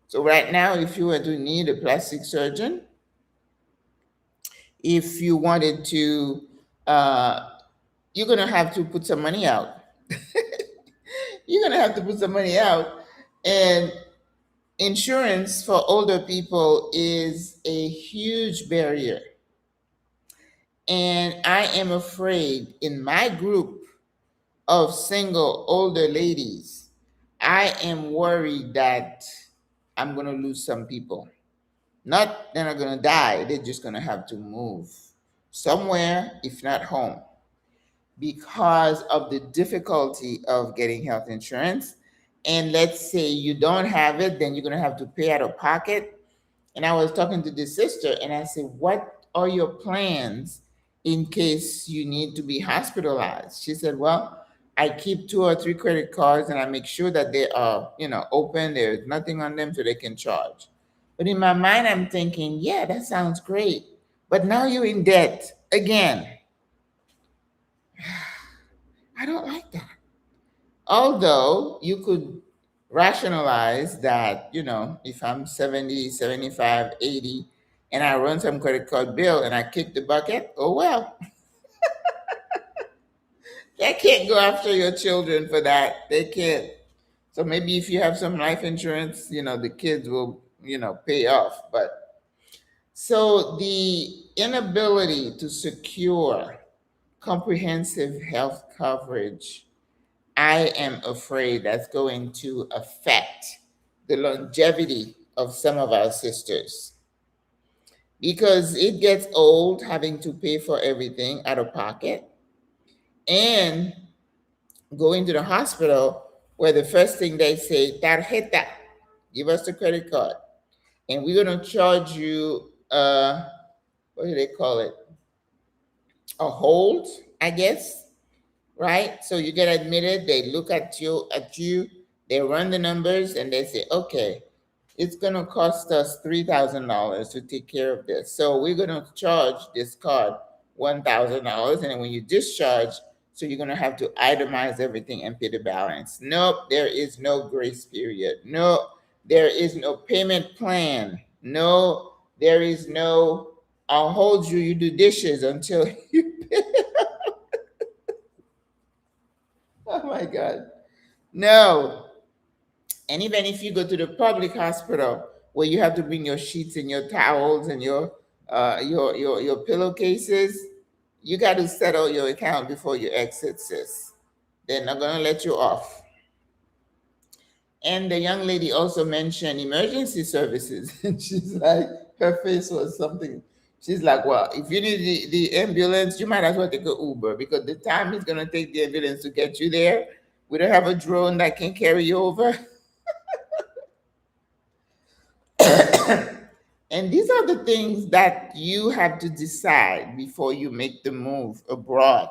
So right now, if you were to need a plastic surgeon, if you wanted to, you're gonna have to put some money out. You're gonna have to put some money out, and insurance for older people is a huge barrier. And I am afraid in my group of single older ladies, I am worried that I'm going to lose some people. Not they're not going to die, they're just going to have to move somewhere, if not home, because of the difficulty of getting health insurance. And let's say you don't have it, then you're going to have to pay out of pocket. And I was talking to this sister and I said, what are your plans in case you need to be hospitalized? She said, well, I keep 2 or 3 credit cards and I make sure that they are, open. There's nothing on them so they can charge. But in my mind, I'm thinking, yeah, that sounds great. But now you're in debt again. I don't like that. Although you could rationalize that, if I'm 70, 75, 80, and I run some credit card bill and I kick the bucket, oh well. They can't go after your children for that. They can't. So maybe if you have some life insurance, the kids will, pay off. But so the inability to secure comprehensive health coverage, I am afraid that's going to affect the longevity of some of our sisters because it gets old having to pay for everything out of pocket and going to the hospital where the first thing they say, tarjeta, give us the credit card. And we're going to charge you, what do they call it? A hold, I guess, right? So you get admitted, they look at you, they run the numbers, and they say, okay, it's gonna cost us $3,000 to take care of this. So we're gonna charge this card $1,000, and then when you discharge, so you're gonna have to itemize everything and pay the balance. Nope, there is no grace period. No, there is no payment plan. No, there is no, I'll hold you, you do dishes until you pay. Oh my God. No. And even if you go to the public hospital where you have to bring your sheets and your towels and your pillowcases, you got to settle your account before you exit, sis. They're not gonna let you off. And the young lady also mentioned emergency services. And she's like, her face was something. She's like, well, if you need the ambulance, you might as well take an Uber because the time it's going to take the ambulance to get you there, we don't have a drone that can carry you over. And these are the things that you have to decide before you make the move abroad.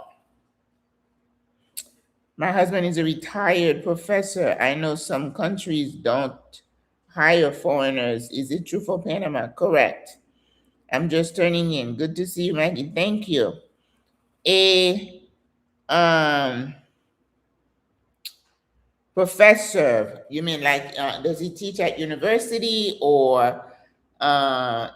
My husband is a retired professor. I know some countries don't hire foreigners. Is it true for Panama? Correct. I'm just turning in. Good to see you, Maggie. Thank you. A professor, you mean like does he teach at university or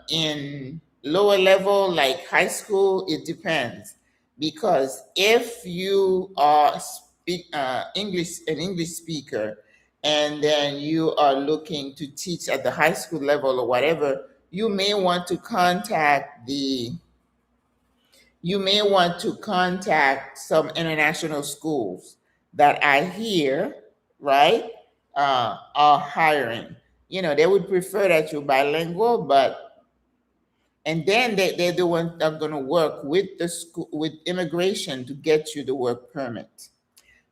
in lower level like high school, it depends. Because if you are an English speaker, and then you are looking to teach at the high school level or whatever, you may want to contact some international schools that I hear, right, are hiring. They would prefer that you're bilingual, but and then they're the ones that are going to work with the school, with immigration, to get you the work permit.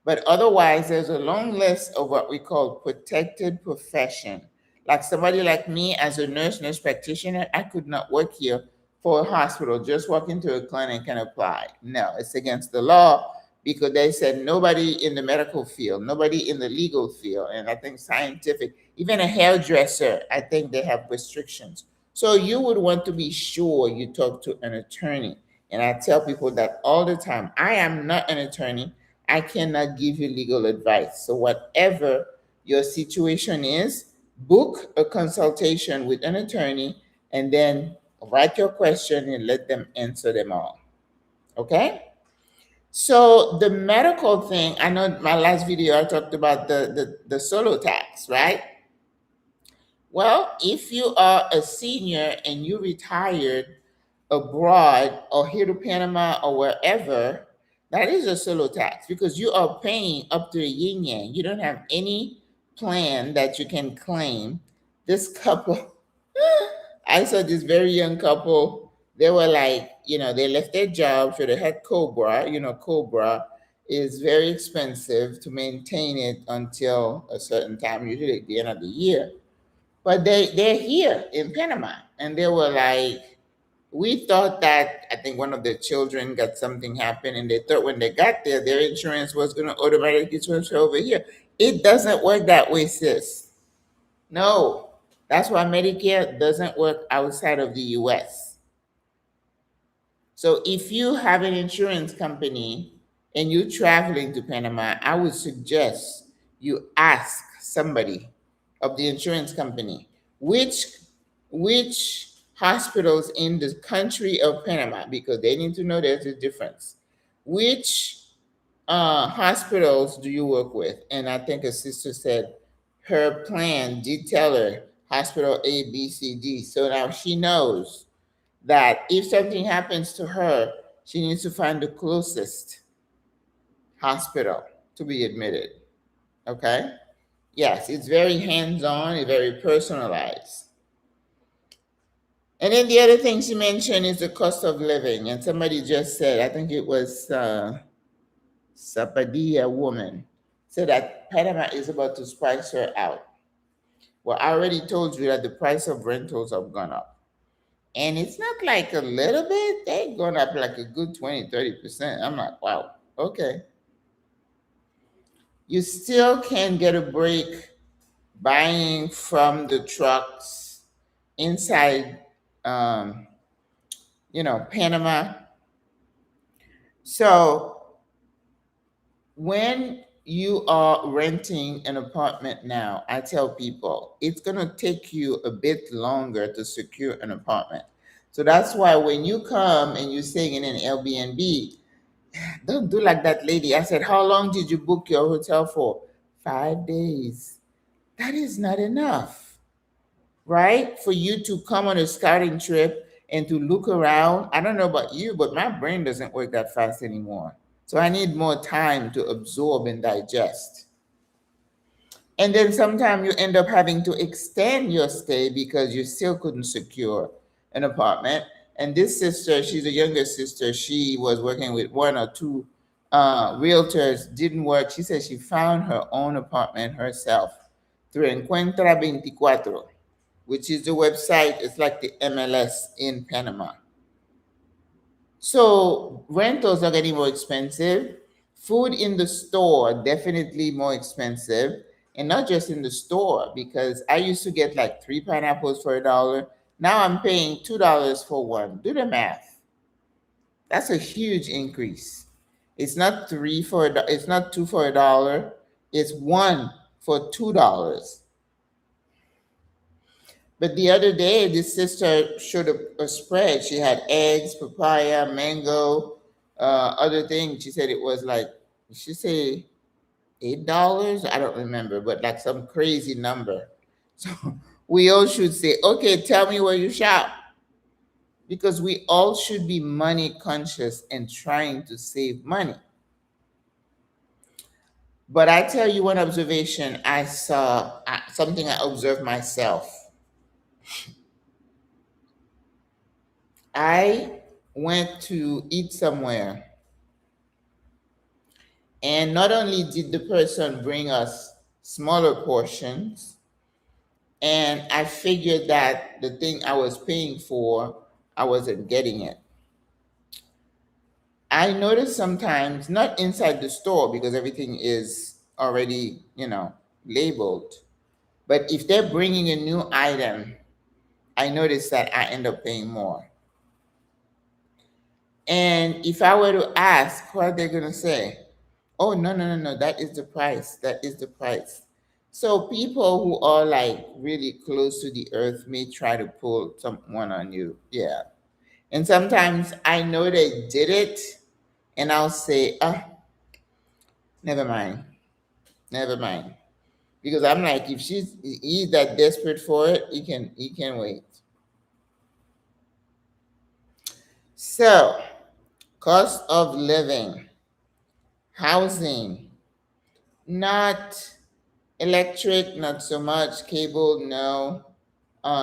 But otherwise, there's a long list of what we call protected profession. Like somebody like me, as a nurse practitioner, I could not work here for a hospital. Just walk into a clinic and apply. No, it's against the law, because they said nobody in the medical field, nobody in the legal field, and I think scientific, even a hairdresser, I think they have restrictions. So you would want to be sure you talk to an attorney. And I tell people that all the time. I am not an attorney. I cannot give you legal advice. So, whatever your situation is, book a consultation with an attorney, and then write your question and let them answer them all. Okay? So, the medical thing, I know my last video I talked about the solo tax, right? Well, if you are a senior and you retired abroad or here to Panama or wherever, that is a solo tax, because you are paying up to a yin yang. You don't have any plan that you can claim. This couple, I saw this very young couple. They were like, they left their job, so they had Cobra. Cobra is very expensive to maintain it until a certain time, usually at the end of the year. But they're here in Panama, and they were like, we thought that, I think one of their children got something happen, and they thought when they got there, their insurance was going to automatically transfer over here. It doesn't work that way, sis. No, that's why Medicare doesn't work outside of the US. So if you have an insurance company and you're traveling to Panama, I would suggest you ask somebody of the insurance company which which hospitals in the country of Panama, because they need to know there's a difference. Which hospitals do you work with? And I think a sister said her plan did tell her hospital A, B, C, D. So now she knows that if something happens to her, she needs to find the closest hospital to be admitted. Okay? Yes, it's very hands on, it's very personalized. And then the other thing she mentioned is the cost of living. And somebody just said, I think it was Sapadilla woman, said that Panama is about to spice her out. Well, I already told you that the price of rentals have gone up. And it's not like a little bit, they've gone up like a good 20-30%. I'm like, wow, okay. You still can get a break buying from the trucks inside, um, Panama. So when you are renting an apartment now, I tell people it's going to take you a bit longer to secure an apartment. So that's why when you come and you're staying in an Airbnb, don't do like that lady. I said, how long did you book your hotel for? 5 days. That is not enough, right? For you to come on a scouting trip and to look around. I don't know about you, but my brain doesn't work that fast anymore. So I need more time to absorb and digest. And then sometimes you end up having to extend your stay because you still couldn't secure an apartment. And this sister, she's a younger sister, she was working with one or two realtors, didn't work. She said she found her own apartment herself through Encuentra 24, which is the website, it's like the MLS in Panama. So rentals are getting more expensive. Food in the store, definitely more expensive. And not just in the store, because I used to get like 3 pineapples for $1. Now I'm paying $2 for one. Do the math. That's a huge increase. It's not it's not two for $1. It's one for $2. But the other day, this sister showed a spread. She had eggs, papaya, mango, other things. She said it was like, she said $8. I don't remember, but like some crazy number. So we all should say, okay, tell me where you shop, because we all should be money conscious and trying to save money. But I tell you one observation I saw, something I observed myself. I went to eat somewhere, and not only did the person bring us smaller portions, and I figured that the thing I was paying for, I wasn't getting it. I notice sometimes, not inside the store because everything is already, labeled, but if they're bringing a new item, I notice that I end up paying more. And if I were to ask, what are they going to say? Oh, no, no, no, no, that is the price. That is the price. So people who are like really close to the earth may try to pull someone on you. Yeah. And sometimes I know they did it, and I'll say, never mind. Never mind. Because I'm like, if he's that desperate for it, he can wait. So, cost of living, housing, not electric, not so much, cable, no.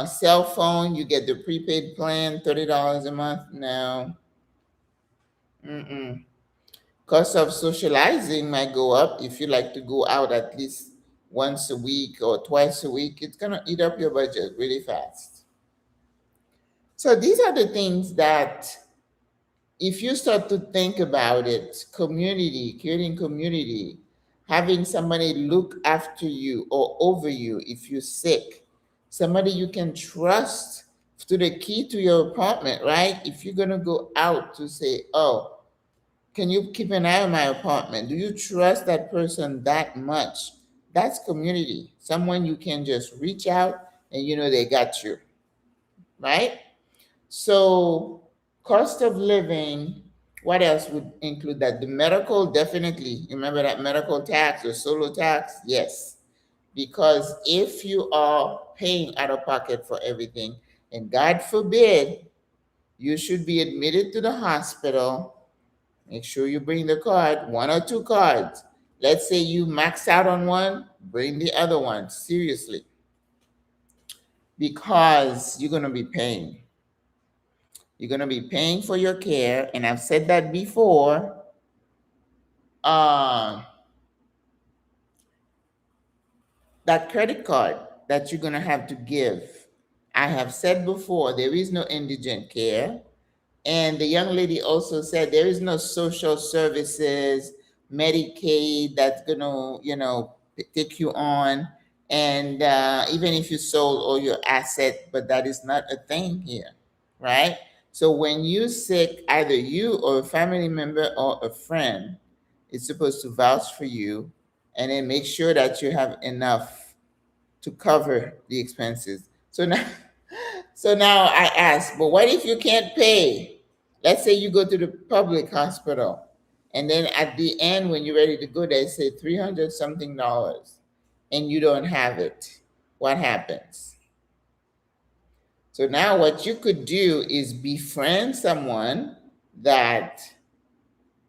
Cell phone, you get the prepaid plan, $30 a month, no. Mm-mm. Cost of socializing might go up if you like to go out at least once a week or twice a week. It's gonna eat up your budget really fast. So these are the things that, if you start to think about it, community, creating community, having somebody look after you or over you if you're sick, somebody you can trust to the key to your apartment, right? If you're gonna go out to say, oh, can you keep an eye on my apartment? Do you trust that person that much? That's community. Someone you can just reach out and they got you, right? So, cost of living, what else would include that? The medical, definitely. Remember that medical tax or solo tax? Yes. Because if you are paying out of pocket for everything, and God forbid, you should be admitted to the hospital, make sure you bring the card, one or two cards. Let's say you max out on one, bring the other one, seriously, because you're going to be paying. You're going to be paying for your care. And I've said that before. Uh, that credit card that you're going to have to give. I have said before, there is no indigent care. And the young lady also said there is no social services, Medicaid that's going to, take you on. And even if you sold all your asset, but that is not a thing here, right? So when you sick, either you or a family member or a friend is supposed to vouch for you, and then make sure that you have enough to cover the expenses. So now I ask, but what if you can't pay? Let's say you go to the public hospital, and then at the end, when you're ready to go, they say 300 something dollars, and you don't have it. What happens? So now what you could do is befriend someone that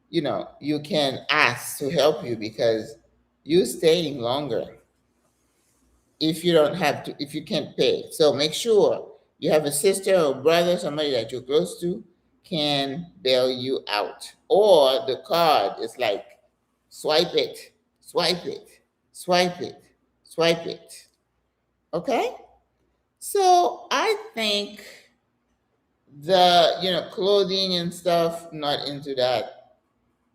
you can ask to help you, because you're staying longer if you don't have to, if you can't pay. So make sure you have a sister or brother, somebody that you're close to, can bail you out. Or the card is like, swipe it, swipe it, swipe it, swipe it. Okay? So I think clothing and stuff, not into that.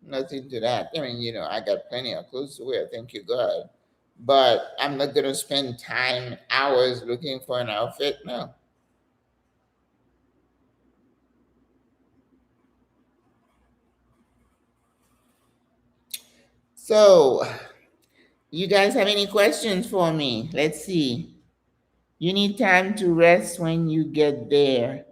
Not into that. I mean, I got plenty of clothes to wear, thank you God. But I'm not gonna spend time, hours looking for an outfit. No. So, you guys have any questions for me? Let's see. You need time to rest when you get there.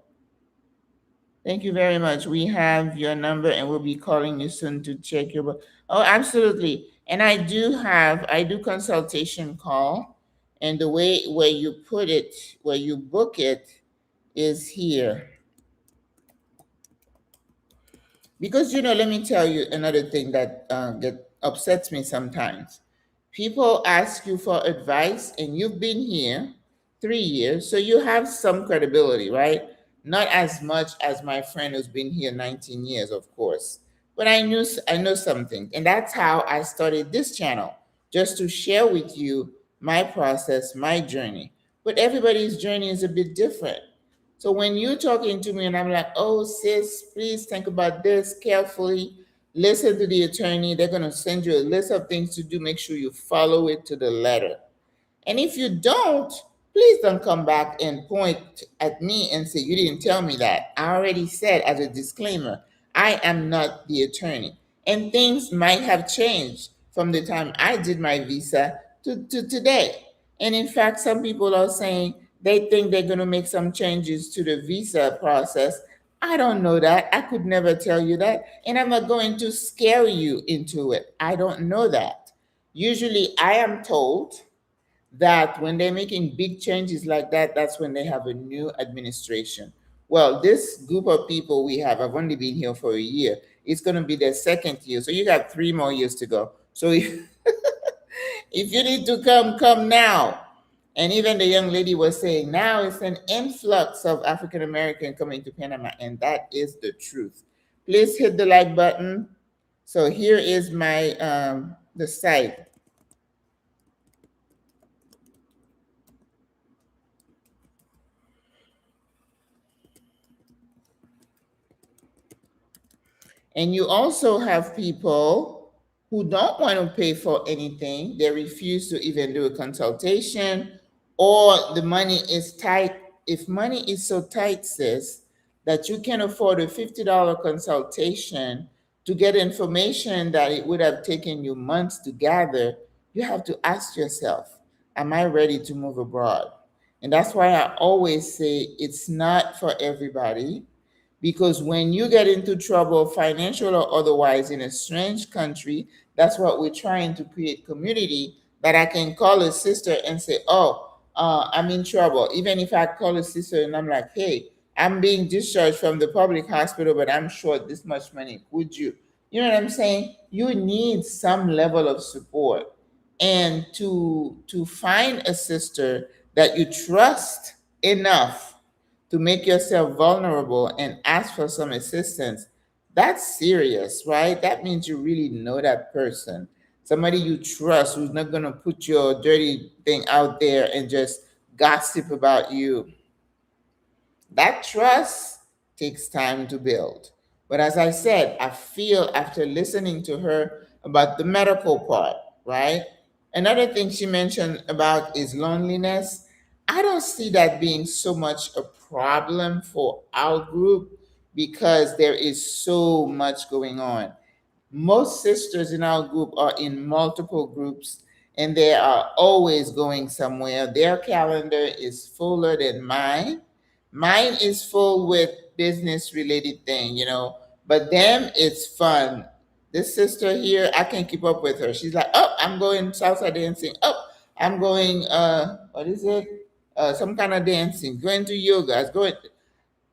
Thank you very much. We have your number and we'll be calling you soon to check your book. Oh, absolutely. And I do consultation call, and the way where you put it, where you book it is here. Because let me tell you another thing that upsets me sometimes. People ask you for advice, and you've been here 3 years, so you have some credibility, right? Not as much as my friend who's been here 19 years, of course. But I know something, and that's how I started this channel, just to share with you my process, my journey. But everybody's journey is a bit different. So when you're talking to me and I'm like, oh, sis, please think about this carefully. Listen to the attorney. They're going to send you a list of things to do. Make sure you follow it to the letter. And if you don't, please don't come back and point at me and say, you didn't tell me that. I already said as a disclaimer, I am not the attorney. And things might have changed from the time I did my visa to today. And in fact, some people are saying they think they're going to make some changes to the visa process. I don't know that. I could never tell you that. And I'm not going to scare you into it. I don't know that. Usually, I am told that when they're making big changes like that, that's when they have a new administration. Well, this group of people we have only been here for a year. It's going to be their second year. So you got 3 more years to go. So if you need to come, come now. And even the young lady was saying now it's an influx of African American coming to Panama, and that is the truth. Please hit the like button. So here is my the site. And you also have people who don't want to pay for anything. They refuse to even do a consultation, or the money is tight. If money is so tight, sis, that you can afford a $50 consultation to get information that it would have taken you months to gather, you have to ask yourself, am I ready to move abroad? And that's why I always say it's not for everybody, because when you get into trouble, financial or otherwise, in a strange country, that's what we're trying to create community, that I can call a sister and say, oh, I'm in trouble. Even if I call a sister and I'm like, hey, I'm being discharged from the public hospital, but I'm short this much money. Would you? You know what I'm saying? You need some level of support. And to find a sister that you trust enough to make yourself vulnerable and ask for some assistance, that's serious, right? That means you really know that person. Somebody you trust, who's not going to put your dirty thing out there and just gossip about you. That trust takes time to build. But as I said, I feel after listening to her about the medical part, right? Another thing she mentioned about is loneliness. I don't see that being so much a problem for our group, because there is so much going on. Most sisters in our group are in multiple groups, and they are always going somewhere. Their calendar is fuller than mine. Mine is full with business related thing. But them, it's fun. This sister here, I can keep up with her. She's like, oh, I'm going salsa dancing. Oh, I'm going what is it? Some kind of dancing, going to yoga. I was going,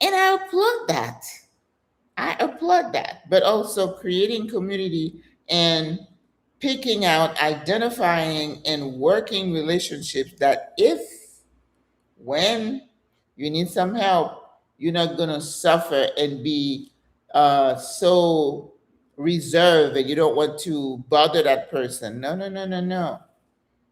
and I applaud that. I applaud that. But also creating community and picking out, identifying, and working relationships that if, when you need some help, you're not going to suffer and be so reserved and you don't want to bother that person. No, no, no, no, no.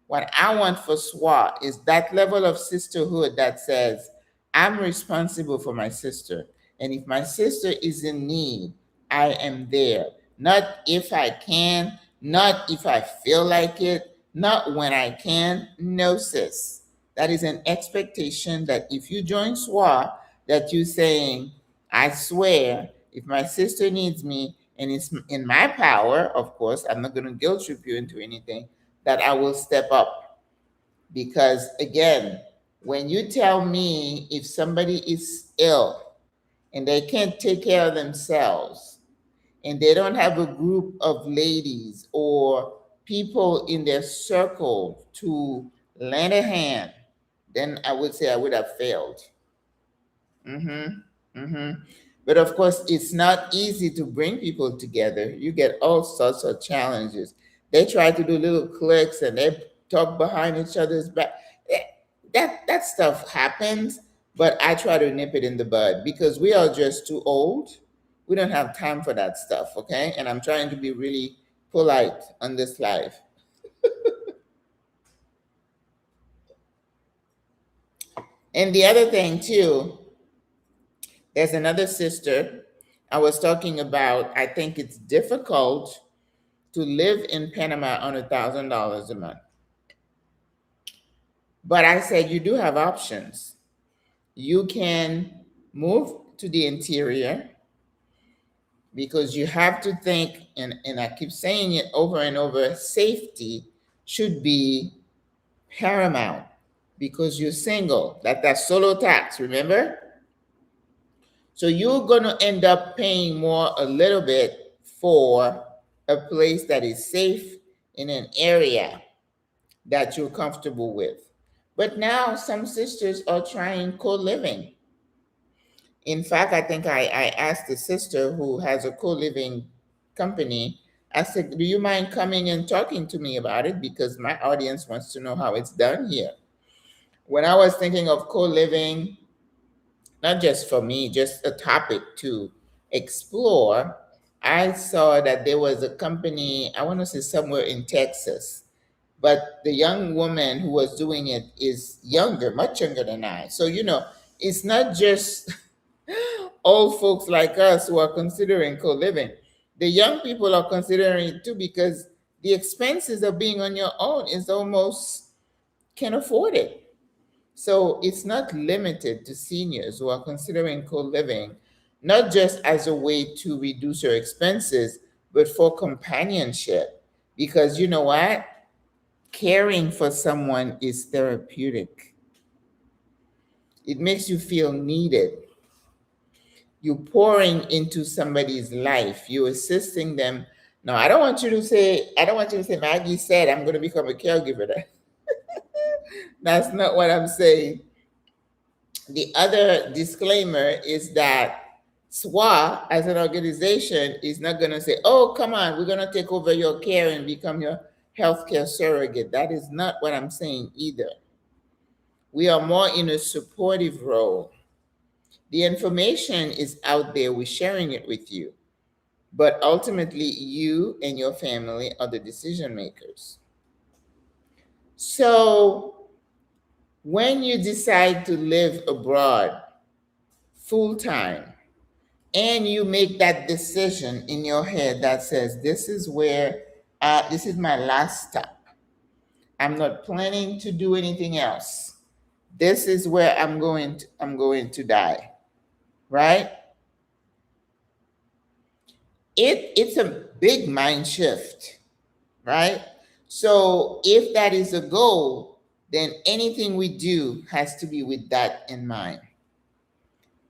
What I want for SWRA is that level of sisterhood that says, I'm responsible for my sister. And if my sister is in need, I am there. Not if I can, not if I feel like it, not when I can. No, sis. That is an expectation that if you join SWRA, that you're saying, I swear, if my sister needs me and it's in my power, of course, I'm not going to guilt trip you into anything, that I will step up. Because again, When you tell me if somebody is ill and they can't take care of themselves and they don't have a group of ladies or people in their circle to lend a hand, then I would say I would have failed. Mm-hmm. Mm-hmm. But of course, it's not easy to bring people together. You get all sorts of challenges. They try to do little cliques and they talk behind each other's back. Eh, that stuff happens, but I try to nip it in the bud because we are just too old. We don't have time for that stuff, okay? And I'm trying to be really polite on this life. And the other thing too, there's another sister I was talking about. I think it's difficult to live in Panama on $1,000 a month. But I said you do have options. You can move to the interior because you have to think, and I keep saying it over and over, safety should be paramount because you're single. That's solo tax, remember? So you're going to end up paying more a little bit for a place that is safe in an area that you're comfortable with. But now some sisters are trying co-living. In fact, I think I asked a sister who has a co-living company, I said, do you mind coming and talking to me about it? Because my audience wants to know how it's done here. When I was thinking of co-living, not just for me, just a topic to explore, I saw that there was a company, I want to say somewhere in Texas, but the young woman who was doing it is younger, much younger than I. So, it's not just old folks like us who are considering co living. The young people are considering it too because the expenses of being on your own is almost can afford it. So it's not limited to seniors who are considering co living, not just as a way to reduce your expenses, but for companionship. Because you know what? Caring for someone is therapeutic, it makes you feel needed. You're pouring into somebody's life, you're assisting them. No, I don't want you to say, Maggie said, I'm going to become a caregiver. That's not what I'm saying. The other disclaimer is that SWRA as an organization is not going to say, oh, come on, we're going to take over your care and become your healthcare surrogate. That is not what I'm saying either. We are more in a supportive role. The information is out there, we're sharing it with you. But ultimately, you and your family are the decision makers. So, when you decide to live abroad full time, and you make that decision in your head that says, this is where, this is my last stop. I'm not planning to do anything else. This is where I'm going to die, right? It's a big mind shift, right? So if that is a goal, then anything we do has to be with that in mind.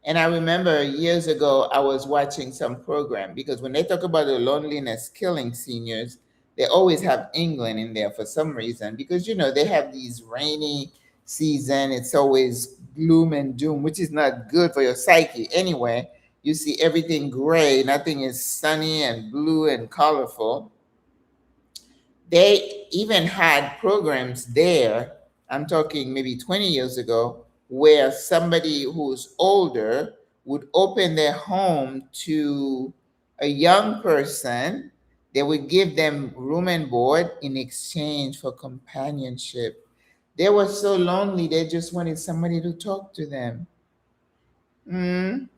And I remember years ago, I was watching some program because when they talk about the loneliness killing seniors, they always have England in there for some reason because, they have these rainy season. It's always gloom and doom, which is not good for your psyche. Anyway, you see everything gray. Nothing is sunny and blue and colorful. They even had programs there, I'm talking maybe 20 years ago, where somebody who's older would open their home to a young person. They would give them room and board in exchange for companionship. They were so lonely, they just wanted somebody to talk to them. Mm,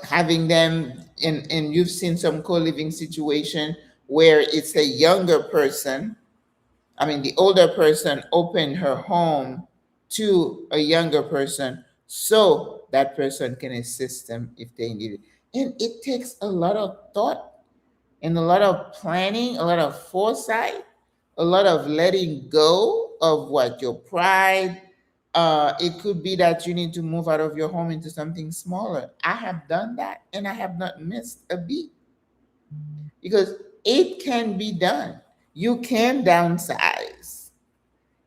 having them and you've seen some co-living situation where it's a younger person, I mean the older person opened her home to a younger person so that person can assist them if they need it. And it takes a lot of thought and a lot of planning, a lot of foresight, a lot of letting go of what your pride, It could be that you need to move out of your home into something smaller. I have done that and I have not missed a beat because it can be done. You can downsize.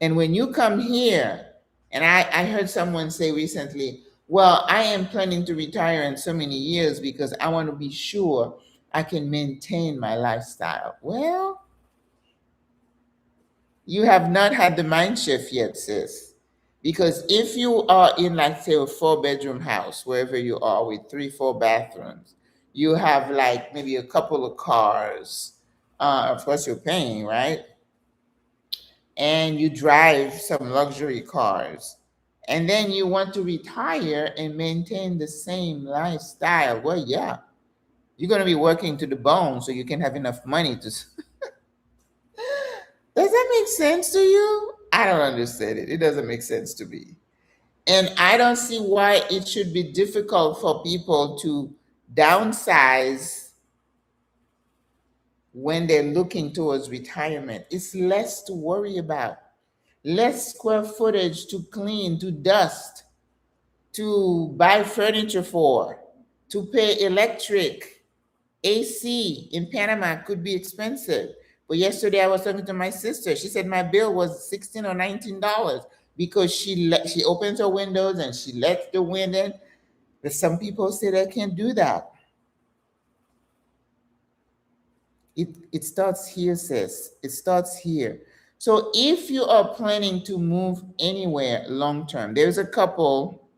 And when you come here, and I heard someone say recently, well, I am planning to retire in so many years because I want to be sure I can maintain my lifestyle. Well, you have not had the mind shift yet, sis. Because if you are in, like, say, a four-bedroom house, wherever you are, with three, four bathrooms, you have like maybe a couple of cars. Of course, you're paying, right? And you drive some luxury cars. And then you want to retire and maintain the same lifestyle. Well, yeah, you're going to be working to the bone so you can have enough money to. Does that make sense to you? I don't understand it. It doesn't make sense to me. And I don't see why it should be difficult for people to downsize when they're looking towards retirement. It's less to worry about, less square footage to clean, to dust, to buy furniture for, to pay electric. AC in Panama could be expensive. But yesterday I was talking to my sister. She said my bill was $16 or $19 because she opens her windows and she lets the wind in. But some people say they can't do that. It starts here, sis. It starts here. So if you are planning to move anywhere long term, there's a couple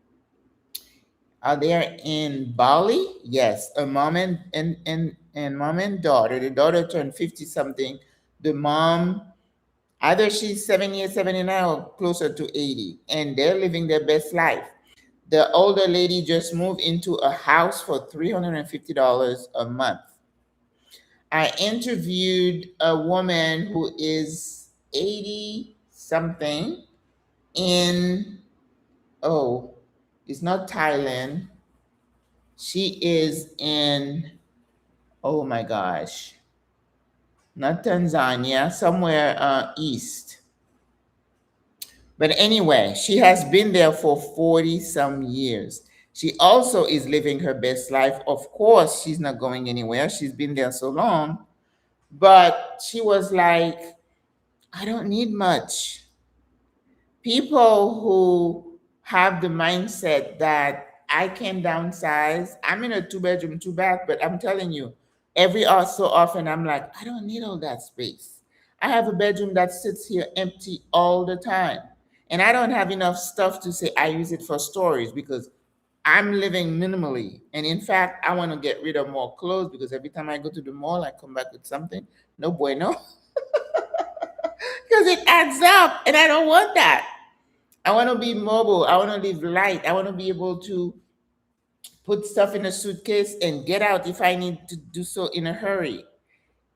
out there in Bali. Yes, a mom and mom and daughter. The daughter turned 50 something. The mom, either she's 70 or 79 or closer to 80, and they're living their best life. The older lady just moved into a house for $350 a month. I interviewed a woman who is 80 something in, oh, it's not Thailand. She is in, oh my gosh, not Tanzania, somewhere east. But anyway, she has been there for 40 some years. She also is living her best life. Of course, she's not going anywhere. She's been there so long. But she was like, I don't need much. People who have the mindset that I can downsize, I'm in a two-bedroom, two-bath, but I'm telling you, every so often I'm like, I don't need all that space. I have a bedroom that sits here empty all the time. And I don't have enough stuff to say I use it for storage because I'm living minimally. And in fact, I want to get rid of more clothes because every time I go to the mall, I come back with something. No bueno. Because it adds up and I don't want that. I want to be mobile. I want to live light. I want to be able to put stuff in a suitcase and get out if I need to do so in a hurry.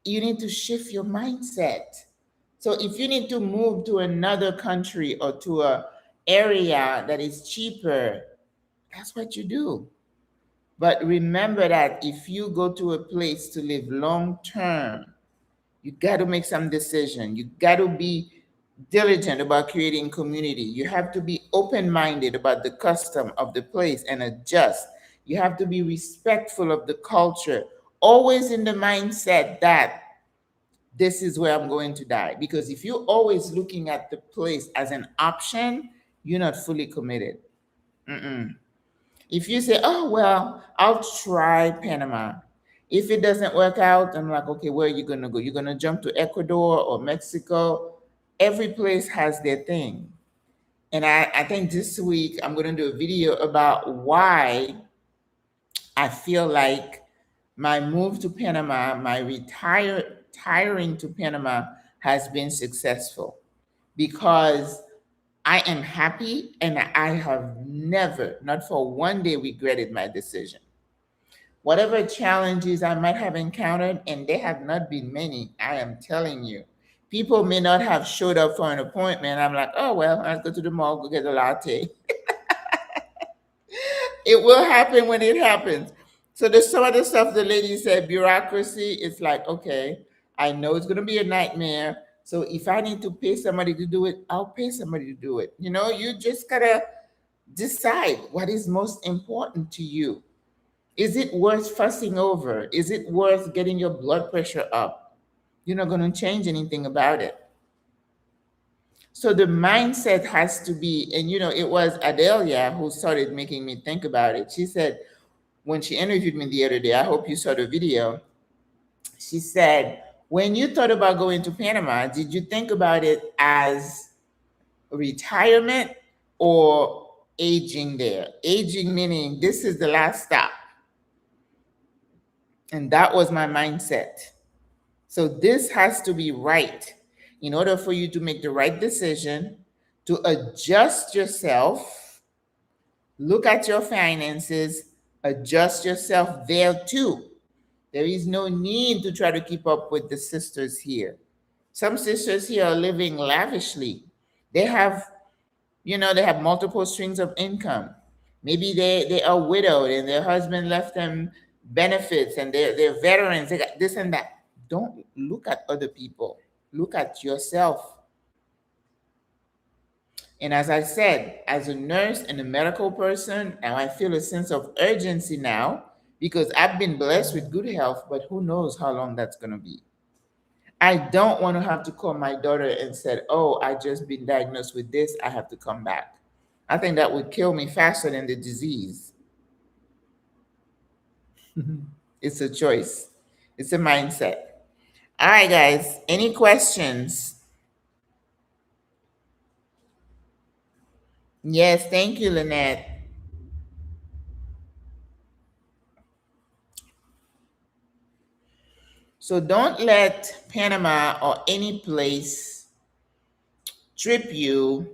You need to shift your mindset. So if you need to move to another country or to a area that is cheaper, that's what you do. But remember that if you go to a place to live long term, you got to make some decision. You got to be diligent about creating community. You have to be open-minded about the custom of the place and adjust. You have to be respectful of the culture, always in the mindset that this is where I'm going to die. Because if you're always looking at the place as an option, you're not fully committed. Mm-mm. If you say, oh, well, I'll try Panama. If it doesn't work out, I'm like, okay, where are you going to go? You're going to jump to Ecuador or Mexico? Every place has their thing. And I think this week I'm going to do a video about why I feel like my move to Panama, my retiring to Panama has been successful because I am happy and I have never, not for one day, regretted my decision. Whatever challenges I might have encountered, and they have not been many, I am telling you. People may not have showed up for an appointment. I'm like, oh, well, I'll go to the mall, go get a latte. It will happen when it happens. So there's some of the stuff the lady said, bureaucracy, it's like, okay, I know it's going to be a nightmare, So if I need to pay somebody to do it, I'll pay somebody to do it. You just gotta decide what is most important to you. Is it worth fussing over? Is it worth getting your blood pressure up? You're not going to change anything about it. So the mindset has to be, and it was Adelia who started making me think about it. She said, when she interviewed me the other day, I hope you saw the video. She said, when you thought about going to Panama, did you think about it as retirement or aging there? Aging meaning this is the last stop. And that was my mindset. So this has to be right in order for you to make the right decision, to adjust yourself, look at your finances, adjust yourself there too. There is no need to try to keep up with the sisters here. Some sisters here are living lavishly. They have, they have multiple streams of income. Maybe they are widowed and their husband left them benefits and they're veterans. They got this and that. Don't look at other people. Look at yourself. And as I said, as a nurse and a medical person, now I feel a sense of urgency now because I've been blessed with good health, but who knows how long that's going to be. I don't want to have to call my daughter and said, "Oh, I just been diagnosed with this. I have to come back." I think that would kill me faster than the disease. It's a choice. It's a mindset. All right, guys. Any questions? Yes, thank you, Lynette. So don't let Panama or any place trip you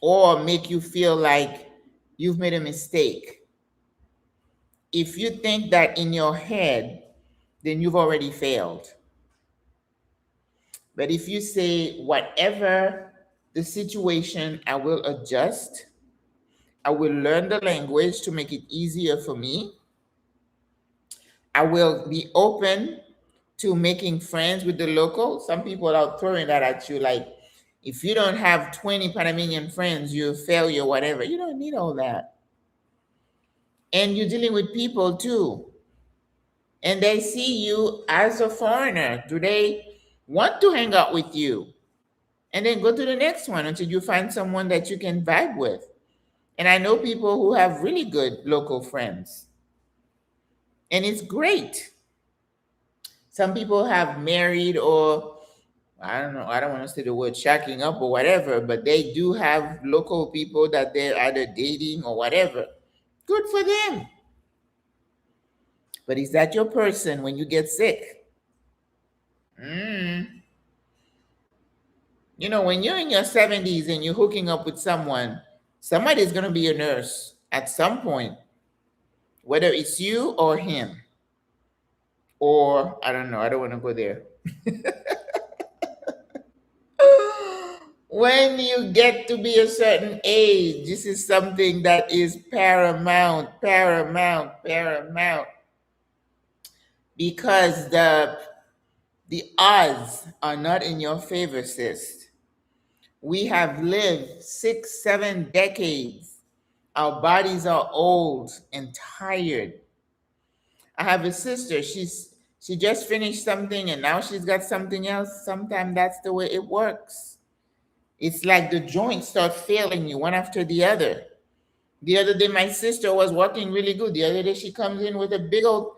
or make you feel like you've made a mistake. If you think that in your head, then you've already failed. But if you say, whatever the situation, I will adjust, I will learn the language to make it easier for me, I will be open to making friends with the locals. Some people are throwing that at you like, if you don't have 20 Panamanian friends, you're a failure, whatever. You don't need all that. And you're dealing with people too. And they see you as a foreigner. Do they want to hang out with you? And then go to the next one until you find someone that you can vibe with. And I know people who have really good local friends. And it's great. Some people have married or I don't know, I don't want to say the word shacking up or whatever, but they do have local people that they're either dating or whatever. Good for them. But is that your person when you get sick? Mm. When you're in your 70s and you're hooking up with someone, somebody's going to be a nurse at some point, whether it's you or him. Or, I don't know, I don't want to go there. When you get to be a certain age, this is something that is paramount, paramount, paramount. Because the odds are not in your favor, sis. We have lived 6, 7 decades. Our bodies are old and tired. I have a sister. She just finished something and now she's got something else. Sometimes that's the way it works. It's like the joints start failing you one after the other. The other day, my sister was walking really good. The other day, she comes in with a big old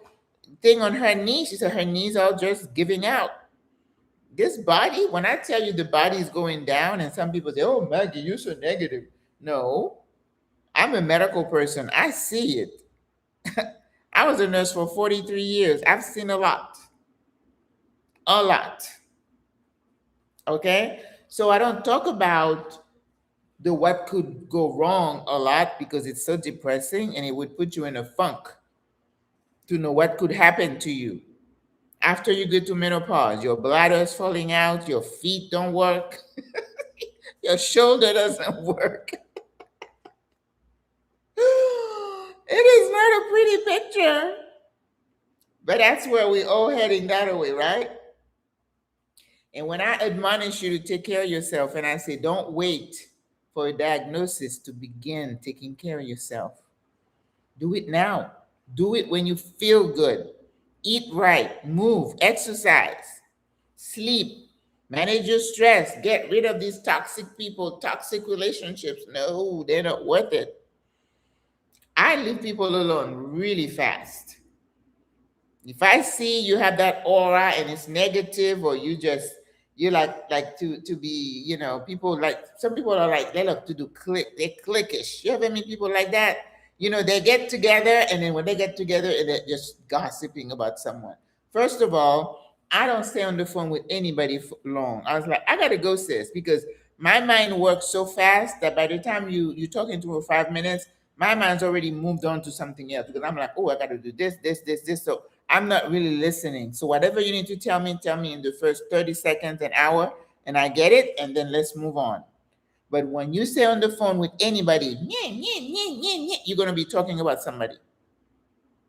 thing on her knee. She said her knees are just giving out. This body, when I tell you the body is going down, and some people say, "Oh, Maggie, you're so negative." No, I'm a medical person. I see it. I was a nurse for 43 years. I've seen a lot. A lot. Okay? So I don't talk about the what could go wrong a lot because it's so depressing and it would put you in a funk to know what could happen to you. After you get to menopause, your bladder is falling out, your feet don't work, your shoulder doesn't work. It is not a pretty picture. But that's where we all heading that way, right? And when I admonish you to take care of yourself, and I say, don't wait for a diagnosis to begin taking care of yourself. Do it now. Do it when you feel good. Eat right, move, exercise, sleep, manage your stress, get rid of these toxic people, toxic relationships. No, they're not worth it. I leave people alone really fast. If I see you have that aura and it's negative, or you like to be, people, like some people are like, they love to do they're cliquish. You ever meet people like that? They get together, and then when they get together and they're just gossiping about someone. First of all, I don't stay on the phone with anybody for long. I was like, I gotta go, sis, because my mind works so fast that by the time you're talking to me for 5 minutes, my mind's already moved on to something else, because I'm like, oh, I gotta do this. So I'm not really listening. So whatever you need to tell me in the first 30 seconds, an hour, and I get it, and then let's move on. But when you stay on the phone with anybody, you're going to be talking about somebody.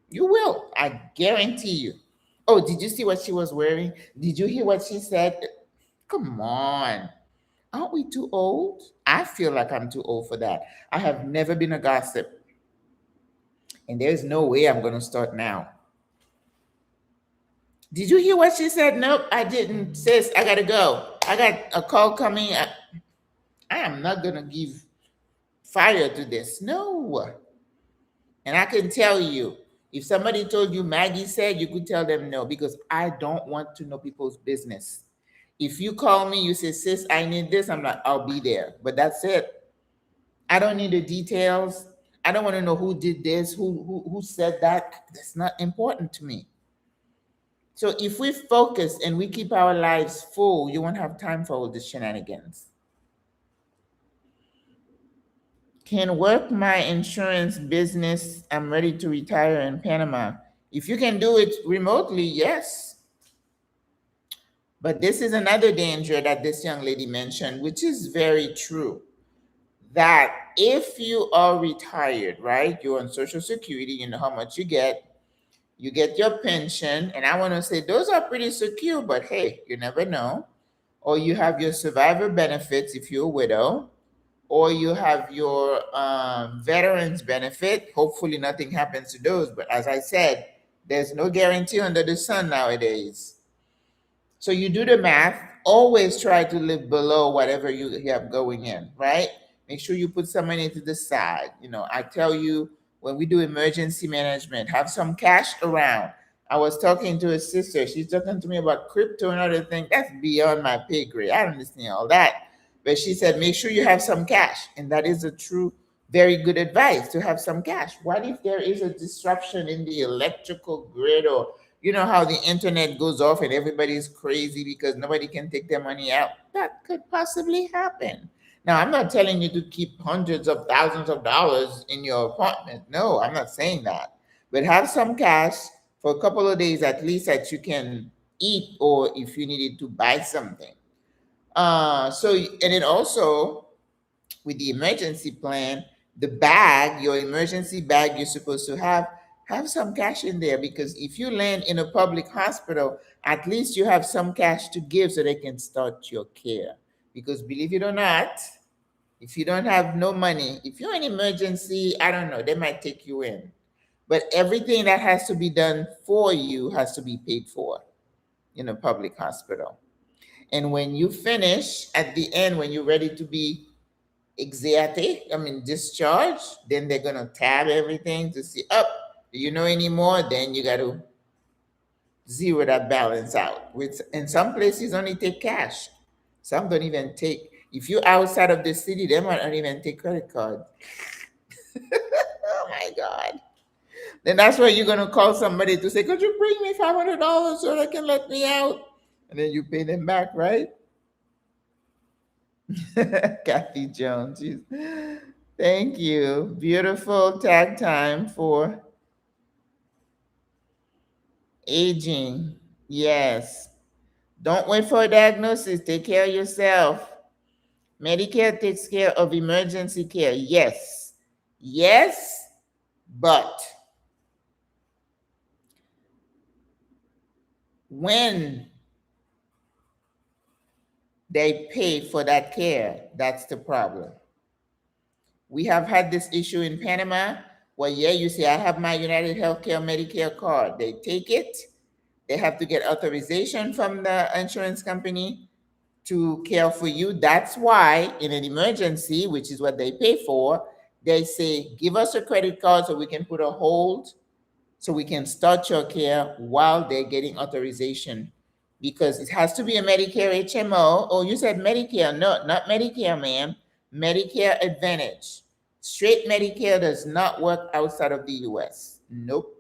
You will. I guarantee you. Oh, did you see what she was wearing? Did you hear what she said? Come on. Aren't we too old? I feel like I'm too old for that. I have never been a gossip. And there's no way I'm going to start now. Did you hear what she said? Nope, I didn't. Sis, I got to go. I got a call coming. I am not going to give fire to this. No. And I can tell you, if somebody told you Maggie said, you could tell them no, because I don't want to know people's business. If you call me, you say, sis, I need this, I'm like, I'll be there. But that's it. I don't need the details. I don't want to know who did this, who said that. That's not important to me. So if we focus and we keep our lives full, you won't have time for all the shenanigans. Can work my insurance business. I'm ready to retire in Panama. If you can do it remotely, yes. But this is another danger that this young lady mentioned, which is very true. That if you are retired, right, you're on Social Security, you know how much you get your pension, and I want to say those are pretty secure, but hey, you never know. Or you have your survivor benefits if you're a widow, or you have your veterans benefit. Hopefully nothing happens to those, but as I said, there's no guarantee under the sun nowadays. So you do the math, always try to live below whatever you have going in, right? Make sure you put some money to the side. I tell you, when we do emergency management, have some cash around. I was talking to a sister. She's talking to me about crypto and other things. That's beyond my pay grade. I don't understand all that. But she said, make sure you have some cash. And that is a true, very good advice, to have some cash. What if there is a disruption in the electrical grid, or you know how the internet goes off and everybody's crazy because nobody can take their money out? That could possibly happen. Now, I'm not telling you to keep hundreds of thousands of dollars in your apartment. No, I'm not saying that. But have some cash for a couple of days at least, that you can eat, or if you needed to buy something. And then also, with the emergency plan, the bag, your emergency bag, you're supposed to have some cash in there, because if you land in a public hospital, at least you have some cash to give so they can start your care. Because believe it or not, if you don't have no money, if you're in emergency, I don't know, they might take you in. But everything that has to be done for you has to be paid for in a public hospital. And when you finish, at the end, when you're ready to be discharged, then they're gonna tab everything to see up. Do you know anymore? Then you got to zero that balance out. With in some places only take cash. Some don't even take. If you're outside of the city, they might not even take credit card. Oh my God! Then that's why you're gonna call somebody to say, "Could you bring me $500 so they can let me out?" And then you pay them back, right? Kathy Jones. Thank you. Beautiful tag time for aging. Yes. Don't wait for a diagnosis. Take care of yourself. Medicare takes care of emergency care. Yes. Yes, but when they pay for that care. That's the problem. We have had this issue in Panama where, yeah, you say, I have my United Healthcare Medicare card. They take it, they have to get authorization from the insurance company to care for you. That's why, in an emergency, which is what they pay for, they say, give us a credit card so we can put a hold, so we can start your care while they're getting authorization, because it has to be a Medicare HMO. Oh, you said Medicare. No, not Medicare, ma'am. Medicare Advantage. Straight Medicare does not work outside of the US. Nope.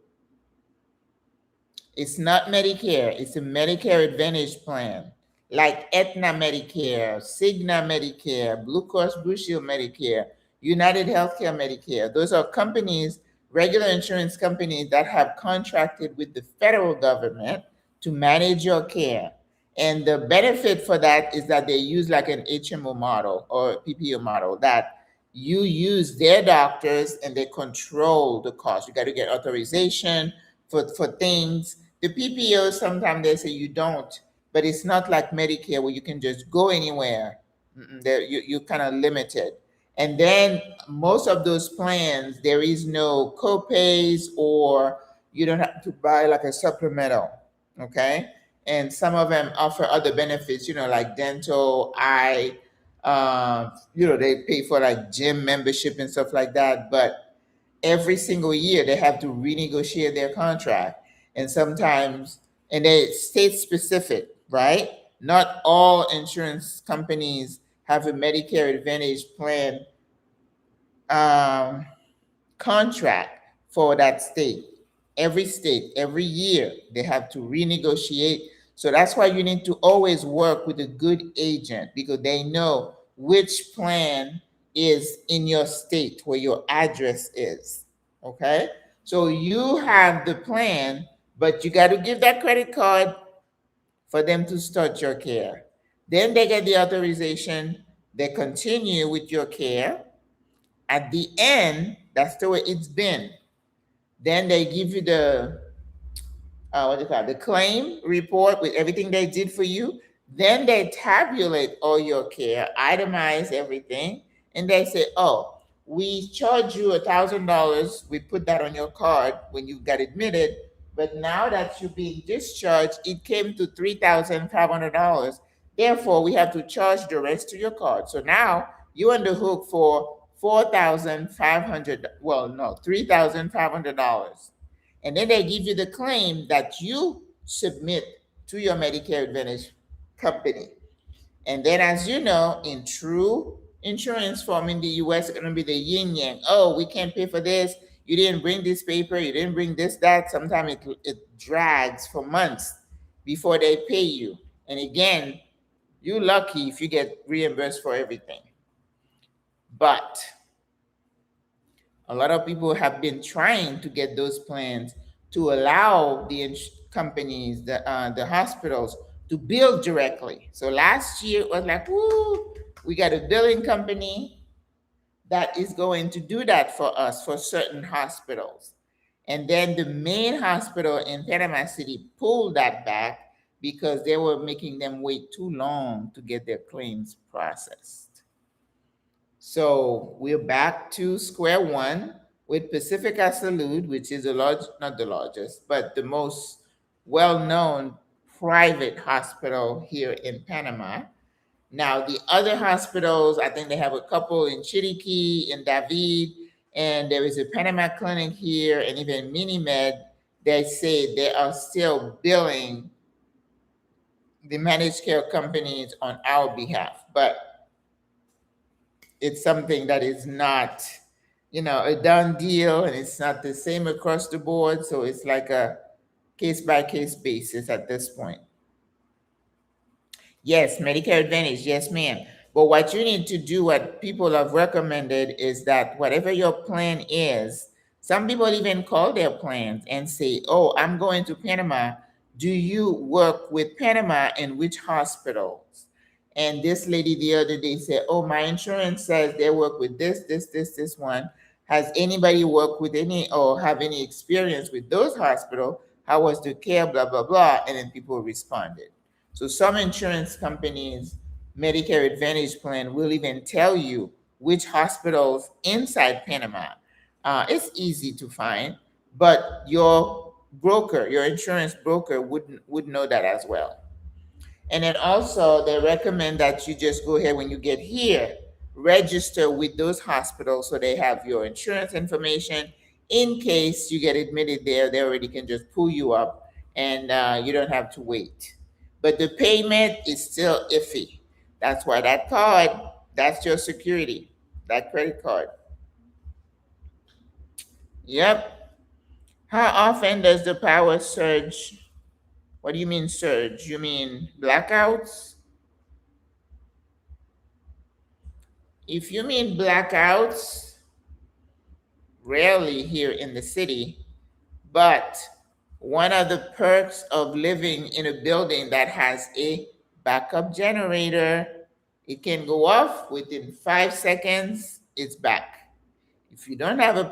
It's not Medicare. It's a Medicare Advantage plan, like Aetna Medicare, Cigna Medicare, Blue Cross Blue Shield Medicare, United Healthcare Medicare. Those are companies, regular insurance companies that have contracted with the federal government to manage your care. And the benefit for that is that they use like an HMO model or PPO model, that you use their doctors and they control the cost. You got to get authorization for things. The PPO, sometimes they say you don't, but it's not like Medicare where you can just go anywhere. You're kind of limited. And then most of those plans, there is no copays, or you don't have to buy like a supplemental. Okay. And some of them offer other benefits, like dental, eye, they pay for like gym membership and stuff like that. But every single year they have to renegotiate their contract, and sometimes, and they state specific, right? Not all insurance companies have a Medicare Advantage plan um, contract for that state. Every state, every year, they have to renegotiate. So that's why you need to always work with a good agent, because they know which plan is in your state where your address is. Okay? So you have the plan, but you got to give that credit card for them to start your care. Then they get the authorization, they continue with your care. At the end, that's the way it's been. Then they give you the what do you call it? The claim report with everything they did for you. Then they tabulate all your care, itemize everything, and they say, "Oh, we charge you $1,000. We put that on your card when you got admitted, but now that you're being discharged, it came to $3,500. Therefore, we have to charge the rest to your card. So now you're on the hook for 4,500. Well, no, $3,500." And then they give you the claim that you submit to your Medicare Advantage company. And then, as you know, in true insurance form in the US, it's going to be the yin yang. Oh, we can't pay for this. You didn't bring this paper. You didn't bring this, that. Sometimes it drags for months before they pay you. And again, you're lucky if you get reimbursed for everything. But a lot of people have been trying to get those plans to allow the companies, the hospitals, to bill directly. So last year it was like, woo, we got a billing company that is going to do that for us for certain hospitals. And then the main hospital in Panama City pulled that back because they were making them wait too long to get their claims processed. So we're back to square one with Pacifica Salud, which is not the largest, but the most well-known private hospital here in Panama. Now, the other hospitals, I think they have a couple in Chiriquí, in David, and there is a Panama clinic here, and even Minimed. They say they are still billing the managed care companies on our behalf, but it's something that is not, a done deal, and it's not the same across the board. So it's like a case by case basis at this point. Yes, Medicare Advantage. Yes, ma'am. But what you need to do, what people have recommended, is that whatever your plan is, some people even call their plans and say, oh, I'm going to Panama. Do you work with Panama, and which hospitals? And this lady the other day said, oh, my insurance says they work with this one. Has anybody worked with any or have any experience with those hospitals? How was the care, blah, blah, blah. And then people responded. So some insurance companies Medicare Advantage plan will even tell you which hospitals inside Panama. It's easy to find, but your broker, your insurance broker, would know that as well. And then also, they recommend that you just go ahead when you get here, register with those hospitals so they have your insurance information. In case you get admitted there, they already can just pull you up and you don't have to wait. But the payment is still iffy. That's why that card, that's your security, that credit card. Yep. How often does the power surge? What do you mean surge? You mean blackouts? If you mean blackouts, rarely here in the city, but one of the perks of living in a building that has a backup generator, it can go off within 5 seconds, it's back. If you don't have a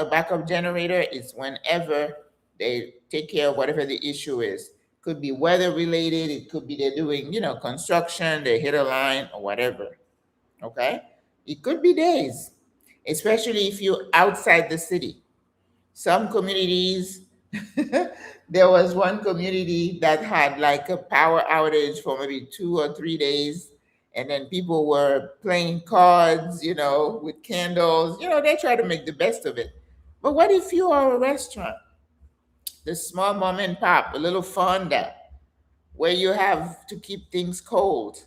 backup generator, it's whenever they take care of whatever the issue is. Could be weather related, it could be they're doing, construction, they hit a line or whatever. Okay? It could be days, especially if you're outside the city. Some communities, there was one community that had like a power outage for maybe 2 or 3 days, and then people were playing cards, with candles. They try to make the best of it. But what if you are a restaurant, the small mom and pop, a little fonda, where you have to keep things cold?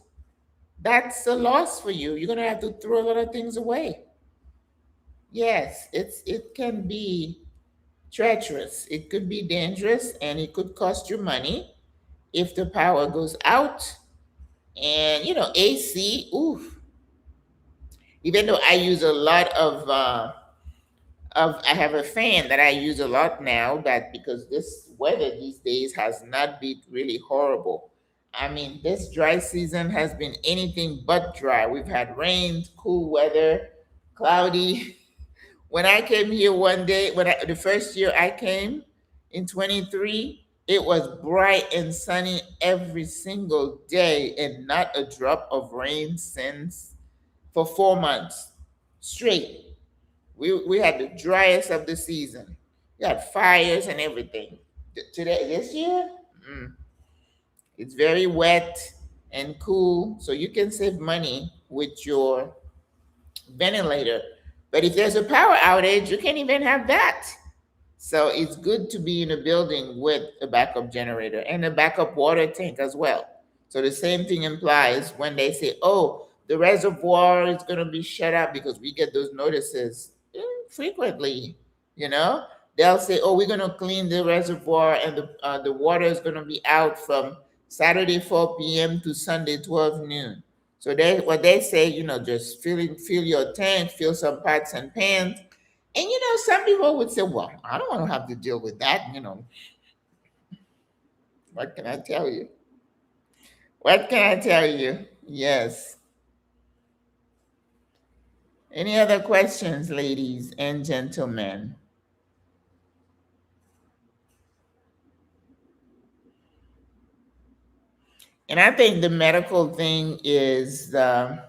That's a loss for you. You're gonna have to throw a lot of things away. Yes, it can be treacherous. It could be dangerous and it could cost you money if the power goes out. And AC, oof. Even though I use a lot I have a fan that I use a lot now, that because this weather these days has not been really horrible. I mean, this dry season has been anything but dry. We've had rain, cool weather, cloudy. When I came here one day, the first year I came in 23, it was bright and sunny every single day and not a drop of rain since for 4 months straight. We had the driest of the season. We had fires and everything. Today, this year, mm, it's very wet and cool, so you can save money with your ventilator. But if there's a power outage, you can't even have that. So it's good to be in a building with a backup generator and a backup water tank as well. So the same thing implies when they say, oh, the reservoir is going to be shut up, because we get those notices frequently, you know? They'll say, oh, we're going to clean the reservoir and the water is going to be out from Saturday 4 p.m. to Sunday 12 noon. So what they say, just fill your tank, fill some pots and pans. And some people would say, well, I don't want to have to deal with that. What can I tell you? What can I tell you? Yes. Any other questions, ladies and gentlemen? And I think the medical thing is, to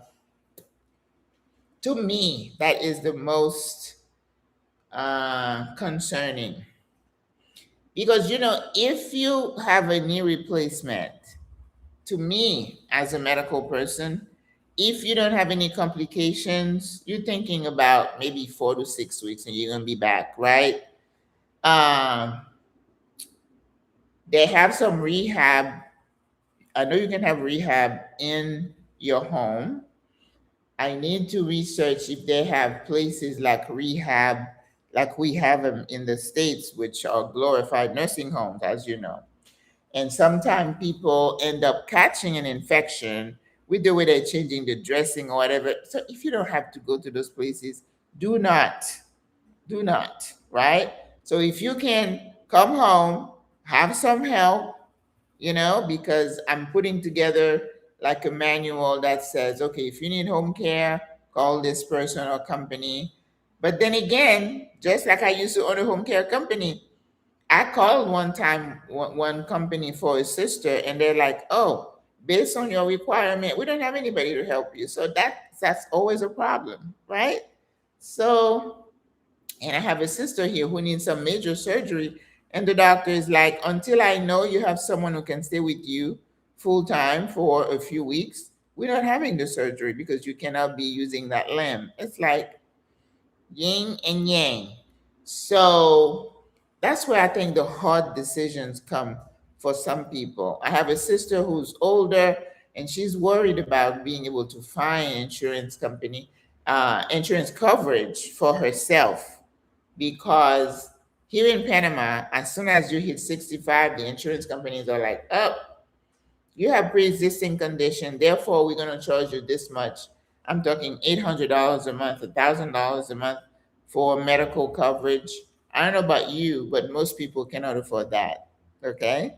me, that is the most concerning. Because, if you have a knee replacement, to me, as a medical person, if you don't have any complications, you're thinking about maybe 4 to 6 weeks and you're going to be back, right? Um, they have some rehab. I know you can have rehab in your home. I need to research if they have places like rehab, like we have them in the States, which are glorified nursing homes, as you know. And sometimes people end up catching an infection with the way they're changing the dressing or whatever. So if you don't have to go to those places, do not, do not, right? So if you can come home, have some help, because I'm putting together like a manual that says, okay, if you need home care, call this person or company. But then again, just like I used to own a home care company, I called one time one company for a sister, and they're like, "Oh, based on your requirement, we don't have anybody to help you. So that's always a problem, right? So, and I have a sister here who needs some major surgery, and the doctor is like, until I know you have someone who can stay with you full time for a few weeks, we're not having the surgery because you cannot be using that limb. It's like yin and yang. So that's where I think the hard decisions come for some people. I have a sister who's older and she's worried about being able to find insurance coverage for herself because here in Panama, as soon as you hit 65, the insurance companies are like, oh, you have pre-existing condition, therefore we're going to charge you this much. I'm talking $800 a month, $1,000 a month for medical coverage. I don't know about you, but most people cannot afford that. Okay,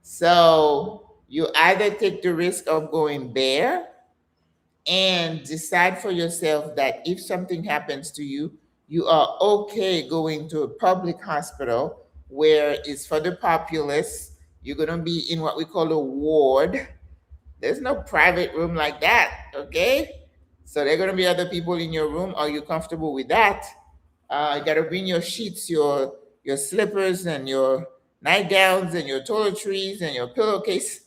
so you either take the risk of going there and decide for yourself that if something happens to you, you are okay going to a public hospital where it's for the populace. You're going to be in what we call a ward. There's no private room like that, okay? So there are going to be other people in your room. Are you comfortable with that? You got to bring your sheets, your slippers, and your nightgowns, and your toiletries, and your pillowcase.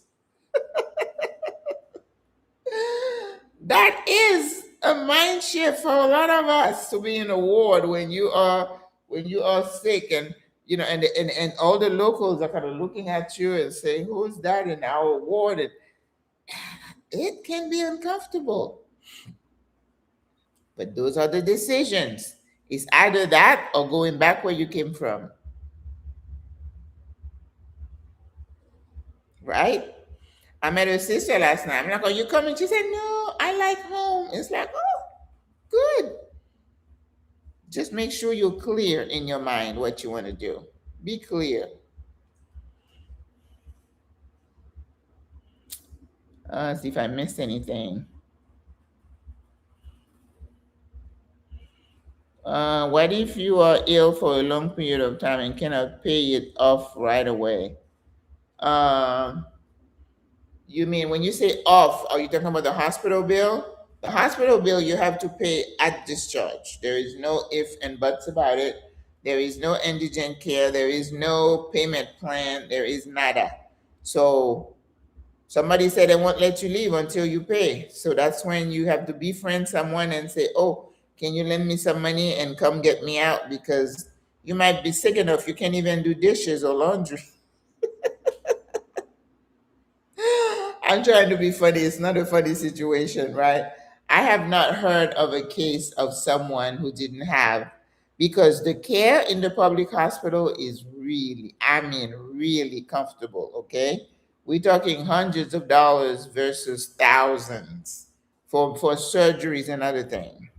That is a mind shift for a lot of us to be in a ward when you are sick, and and all the locals are kind of looking at you and saying, "Who's that in our ward?" And it can be uncomfortable, but those are the decisions. It's either that or going back where you came from, right? I met her sister last night. I'm like, "Are you coming?" She said, "No, I like home." It's like, oh, good. Just make sure you're clear in your mind what you want to do. Be clear. See if I missed anything. What if you are ill for a long period of time and cannot pay it off right away? Um, you mean when you say off, are you talking about the hospital bill? The hospital bill you have to pay at discharge. There is no if and buts about it. There is no indigent care. There is no payment plan. There is nada. So somebody said they won't let you leave until you pay. So that's when you have to befriend someone and say, "Oh, can you lend me some money and come get me out?" Because you might be sick enough you can't even do dishes or laundry. I'm trying to be funny. It's not a funny situation, right? I have not heard of a case of someone who didn't have, because the care in the public hospital is really, I mean, really comfortable, okay? We're talking hundreds of dollars versus thousands for surgeries and other things.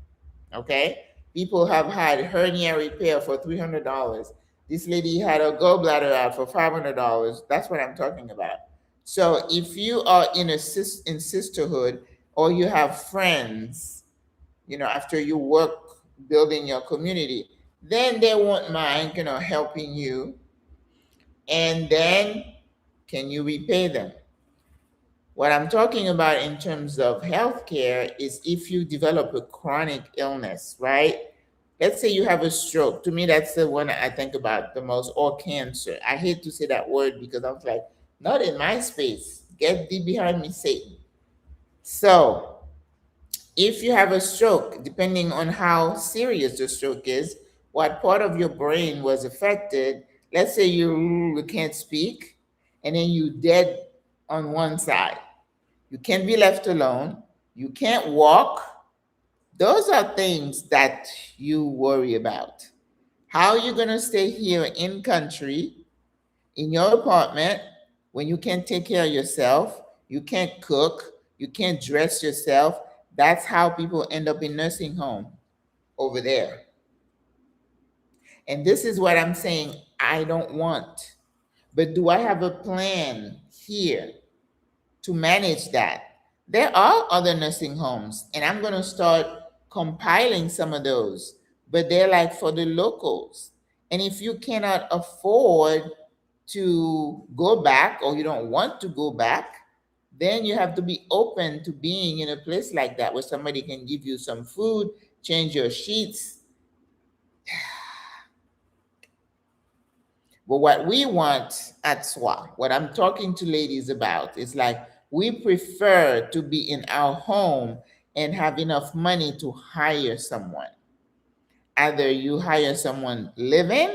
Okay, people have had hernia repair for $300. This lady had a gallbladder out for $500. That's what I'm talking about. So if you are in in sisterhood, or you have friends, after you work building your community, then they won't mind, helping you. And then can you repay them? What I'm talking about in terms of healthcare is if you develop a chronic illness, right? Let's say you have a stroke. To me, that's the one I think about the most, or cancer. I hate to say that word because I was like, not in my space. Get thee behind me, Satan. So, if you have a stroke, depending on how serious the stroke is, what part of your brain was affected, let's say you can't speak, and then you dead on one side. You can't be left alone. You can't walk. Those are things that you worry about. How are you going to stay here in country, in your apartment, when you can't take care of yourself? You can't cook. You can't dress yourself. That's how people end up in nursing home over there. And this is what I'm saying I don't want. But do I have a plan here to manage that? There are other nursing homes, and I'm going to start compiling some of those, but they're like for the locals. And if you cannot afford to go back, or you don't want to go back, then you have to be open to being in a place like that where somebody can give you some food, change your sheets. But what we want at SWA, what I'm talking to ladies about, is like we prefer to be in our home and have enough money to hire someone. Either you hire someone living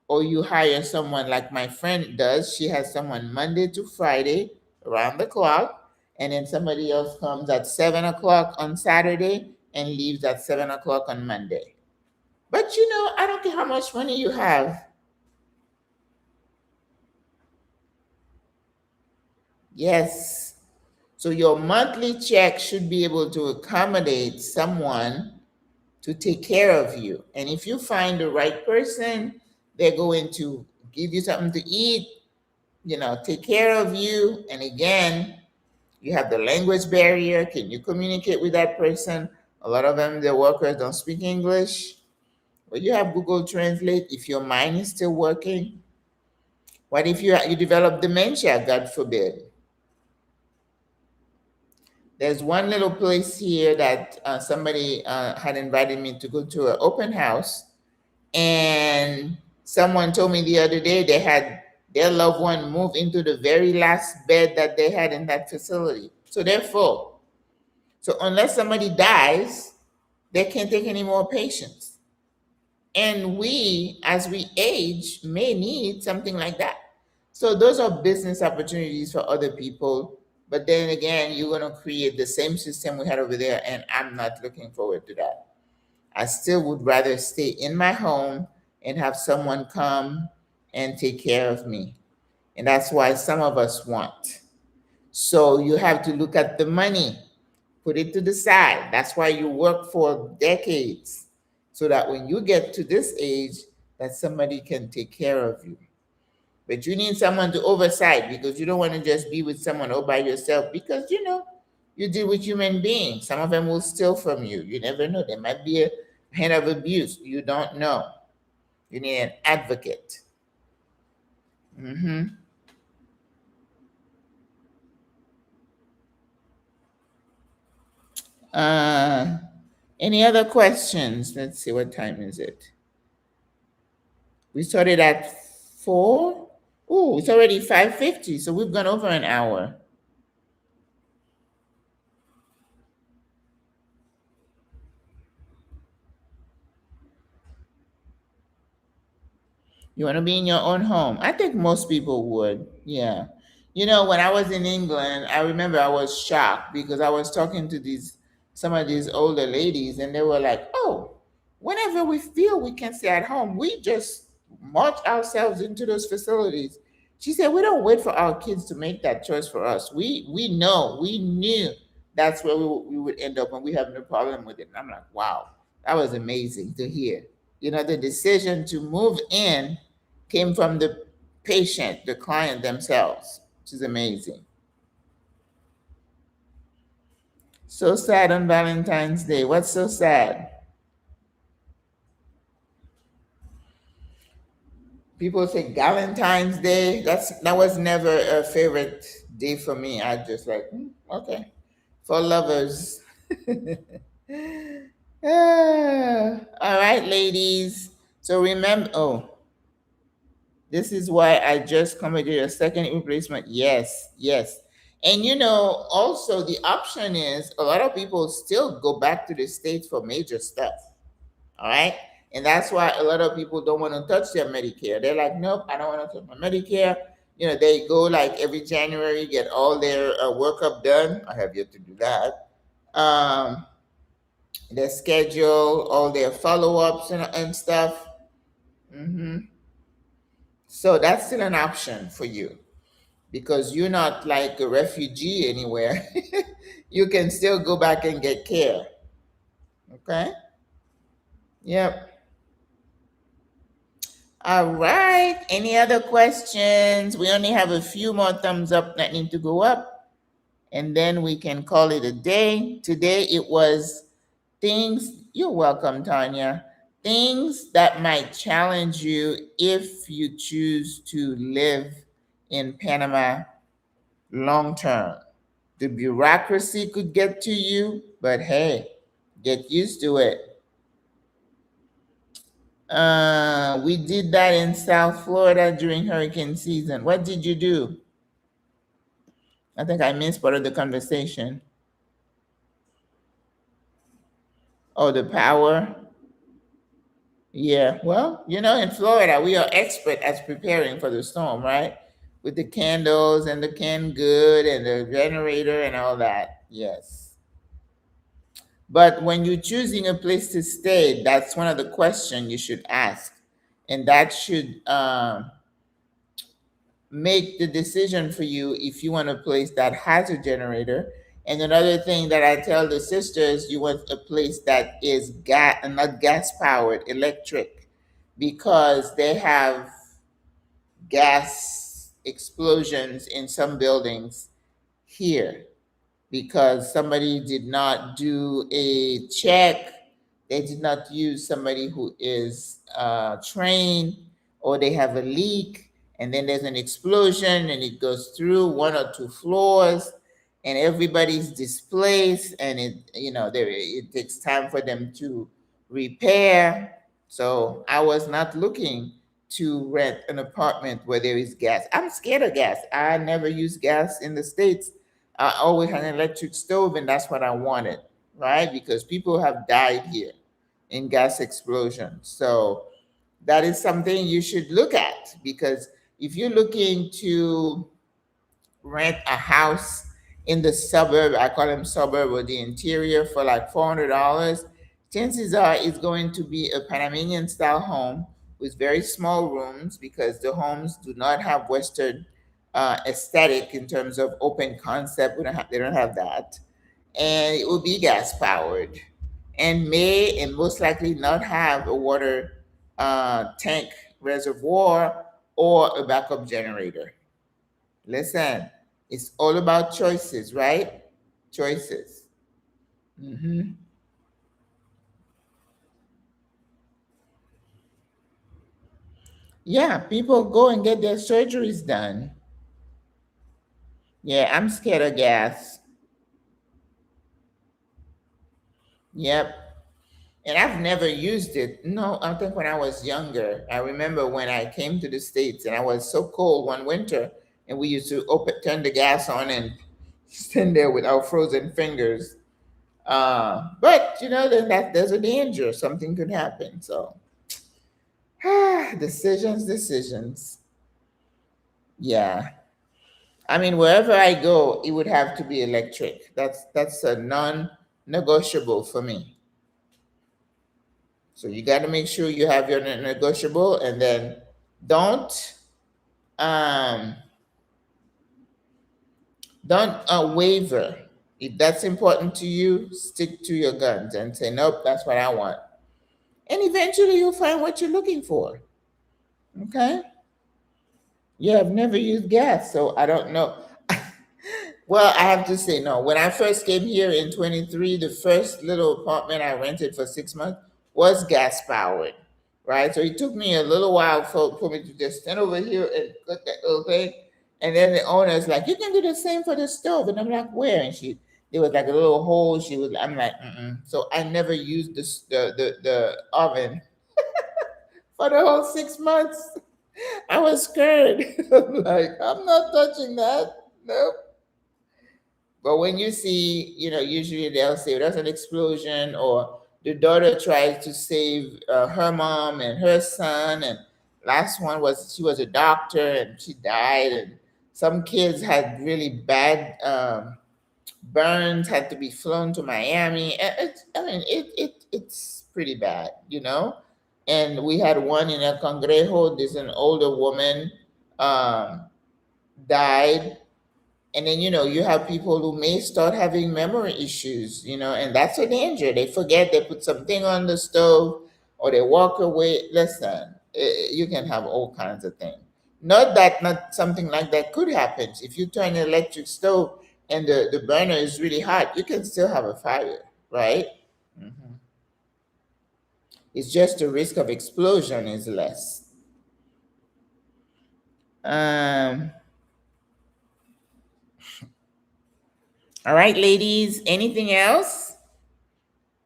or you hire someone like my friend does. She has someone Monday to Friday around the clock, and then somebody else comes at 7 o'clock on Saturday and leaves at 7 o'clock on Monday. But I don't care how much money you have. Yes. So your monthly check should be able to accommodate someone to take care of you. And if you find the right person, they're going to give you something to eat, take care of you. And again, you have the language barrier. Can you communicate with that person? A lot of them, the workers don't speak English. Well, you have Google Translate. If your mind is still working, what if you develop dementia, God forbid? There's one little place here that somebody had invited me to go to an open house, and someone told me the other day they had their loved one move into the very last bed that they had in that facility. So they're full. So unless somebody dies, they can't take any more patients. And we, as we age, may need something like that. So those are business opportunities for other people. But then again, you're going to create the same system we had over there, and I'm not looking forward to that. I still would rather stay in my home and have someone come and take care of me. And that's why some of us want. So you have to look at the money, put it to the side. That's why you work for decades, so that when you get to this age, that somebody can take care of you. But you need someone to oversight, because you don't want to just be with someone all by yourself, because you deal with human beings. Some of them will steal from you. You never know. There might be a hand of abuse. You don't know. You need an advocate. hmm Uh, any other questions? Let's see, what time is it? We started at 4. Oh, it's already 5:50, so we've gone over an hour. You want to be in your own home? I think most people would. Yeah. When I was in England, I remember I was shocked because I was talking to some of these older ladies, and they were like, "Oh, whenever we feel we can stay at home, we just march ourselves into those facilities." She said, "We don't wait for our kids to make that choice for us. We knew that's where we would end up, and we have no problem with it." And I'm like, "Wow, that was amazing to hear." The decision to move in came from the patient, the client themselves, which is amazing. So sad on Valentine's Day. What's so sad? People say Valentine's Day. That was never a favorite day for me. I just like, okay, for lovers. All right, ladies. So remember, this is why I just committed a second replacement. Yes, yes. And also the option is a lot of people still go back to the States for major stuff. All right. And that's why a lot of people don't want to touch their Medicare. They're like, nope, I don't want to touch my Medicare. They go like every January, get all their workup done. I have yet to do that. Their schedule, all their follow ups and stuff. hmm So that's still an option for you, because you're not like a refugee anywhere. You can still go back and get care. Okay? Yep. All right. Any other questions? We only have a few more thumbs up that need to go up, and then we can call it a day. Today it was things, you're welcome, Tanya. Things that might challenge you if you choose to live in Panama long term. The bureaucracy could get to you, but hey, get used to it. We did that in South Florida during hurricane season. What did you do? I think I missed part of the conversation. Oh, the power. Yeah. Well, in Florida, we are expert at preparing for the storm, right? With the candles and the canned good and the generator and all that. Yes. But when you're choosing a place to stay, that's one of the questions you should ask. And that should make the decision for you if you want a place that has a generator. And another thing that I tell the sisters, you want a place that is gas, not gas powered, electric, because they have gas explosions in some buildings here because somebody did not do a check. They did not use somebody who is trained, or they have a leak, and then there's an explosion, and it goes through one or two floors, and everybody's displaced, and it takes time for them to repair. So I was not looking to rent an apartment where there is gas. I'm scared of gas. I never use gas in the States. I always had an electric stove, and that's what I wanted, right? Because people have died here in gas explosions. So that is something you should look at, because if you're looking to rent a house in the suburb, I call them suburb, or the interior, for like $400, chances are it's going to be a Panamanian style home with very small rooms, because the homes do not have Western aesthetic in terms of open concept. They don't have that. And it will be gas powered, and may and most likely not have a water tank reservoir or a backup generator. Listen, it's all about choices, right? Choices. Hmm. Yeah, people go and get their surgeries done. Yeah, I'm scared of gas. Yep. And I've never used it. No, I think when I was younger, I remember when I came to the States and I was so cold one winter, and we used to turn the gas on and stand there with our frozen fingers. But then there's a danger. Something could happen. So, decisions. Yeah. I mean, wherever I go, it would have to be electric. That's a non-negotiable for me. So you got to make sure you have your negotiable, and then don't um, don't waver. If that's important to you, stick to your guns and say, nope, that's what I want. And eventually you'll find what you're looking for. Okay? Yeah, I've never used gas, so I don't know. Well, I have to say no. When I first came here in 23, the first little apartment I rented for 6 months was gas powered, right? So it took me a little while for me to just stand over here and click that little thing. And then the owner's like, you can do the same for the stove. And I'm like, where? And there was like a little hole. I'm like, mm-mm. So I never used the oven for the whole 6 months. I was scared. I'm like, I'm not touching that. Nope. But when you see, usually they'll say there's an explosion, or the daughter tries to save her mom and her son. And last one was, she was a doctor and she died. And some kids had really bad burns, had to be flown to Miami. It's pretty bad. And we had one in El Congrejo. There's an older woman um, died, and then you have people who may start having memory issues, and that's a danger. They forget they put something on the stove, or they walk away. Listen, you can have all kinds of things. Not something like that could happen if you turn an electric stove and the burner is really hot. You can still have a fire, right? Mhm. It's just the risk of explosion is less. um All right, ladies, anything else?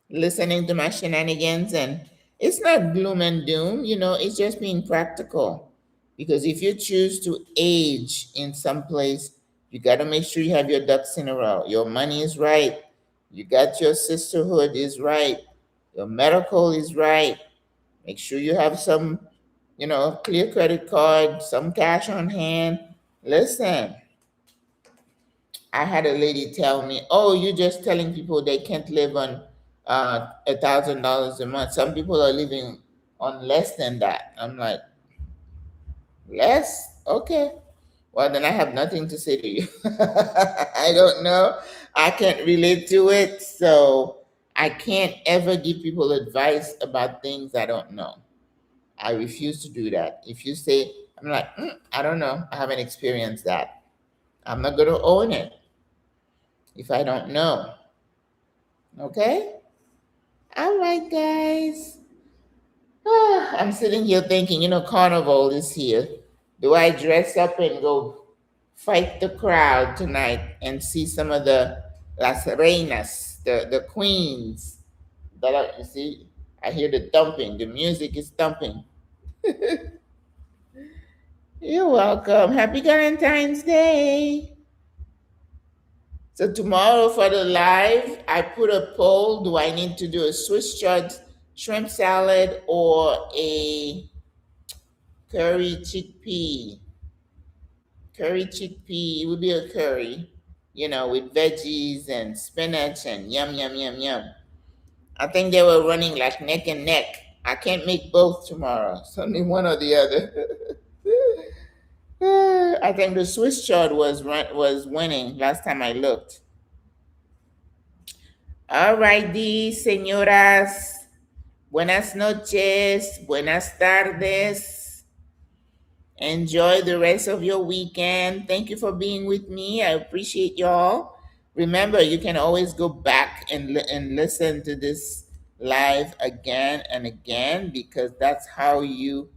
Listening to my shenanigans, and it's not gloom and doom, it's just being practical. Because if you choose to age in some place, you got to make sure you have your ducks in a row. Your money is right. You got your sisterhood is right. Your medical is right. Make sure you have some, clear credit card, some cash on hand. Listen, I had a lady tell me, "Oh, you're just telling people they can't live on $1,000 a month. Some people are living on less than that." I'm like, "Less? Okay. Well, then I have nothing to say to you. I don't know. I can't relate to it, so I can't ever give people advice about things I don't know. I refuse to do that. If you say, I'm like, I don't know. I haven't experienced that. I'm not going to own it if I don't know. Okay? All right, guys. I'm sitting here thinking, Carnival is here. Do I dress up and go fight the crowd tonight and see some of the Las Reinas, the queens? You see, I hear the thumping. The music is thumping. You're welcome. Happy Valentine's Day. So tomorrow for the live, I put a poll. Do I need to do a Swiss chard shrimp salad or a curry chickpea? Curry chickpea, it would be a curry, with veggies and spinach and yum, yum, yum, yum. I think they were running like neck and neck. I can't make both tomorrow. So only one or the other. I think the Swiss chard was winning last time I looked. All righty, señoras. Buenas noches. Buenas tardes. Enjoy the rest of your weekend. Thank you for being with me. I appreciate y'all. Remember, you can always go back and listen to this live again and again, because that's how you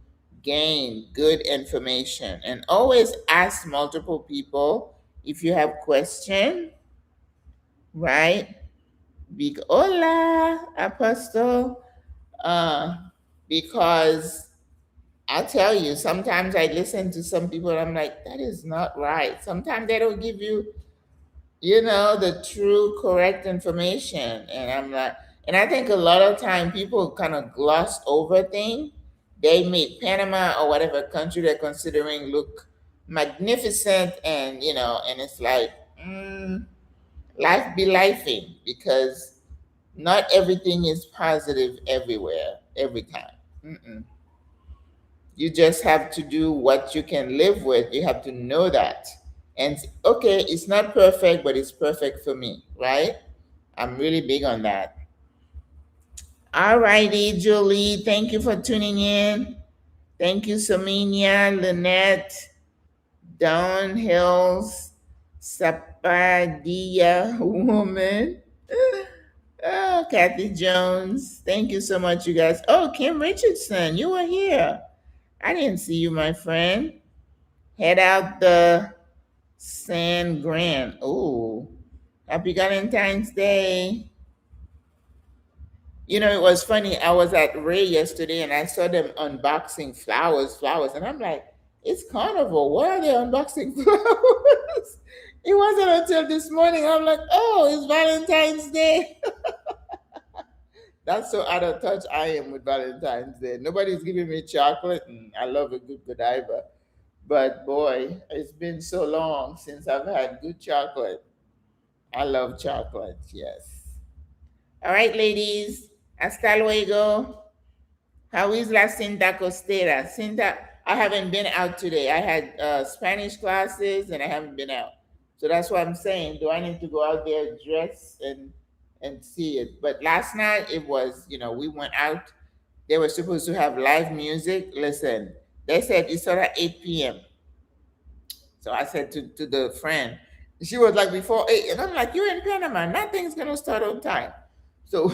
gain good information. And always ask multiple people if you have question, right? Hola, Apostle. Uh, because I tell you, sometimes I listen to some people and I'm like, that is not right. Sometimes they don't give you, the true correct information. And I'm like, and I think a lot of time people kind of gloss over things. They make Panama or whatever country they're considering look magnificent, and it's like, life be lifing, because not everything is positive everywhere, every time. Mm-mm. You just have to do what you can live with. You have to know that. And okay, it's not perfect, but it's perfect for me, right? I'm really big on that. All righty, Julie. Thank you for tuning in. Thank you, Saminia, Lynette, Dawn Hills, Sapadia Woman. Oh, Kathy Jones. Thank you so much, you guys. Oh, Kim Richardson, you were here. I didn't see you, my friend. Head out the San Gran. Oh, happy Valentine's Day. It was funny. I was at Ray yesterday and I saw them unboxing flowers, and I'm like, it's carnival. Why are they unboxing flowers? It wasn't until this morning I'm like, oh, it's Valentine's Day. That's so out of touch I am with Valentine's Day. Nobody's giving me chocolate, and I love a good Godiva. But boy, it's been so long since I've had good chocolate. I love chocolate, yes. All right, ladies. Hasta luego. How is la Cinta Costera? Cinta, I haven't been out today. I had Spanish classes and I haven't been out. So that's what I'm saying. Do I need to go out there, dress and see it? But last night it was, we went out. They were supposed to have live music. Listen, they said it started at 8 p.m. So I said to the friend, she was like, before 8. And I'm like, you're in Panama. Nothing's going to start on time. So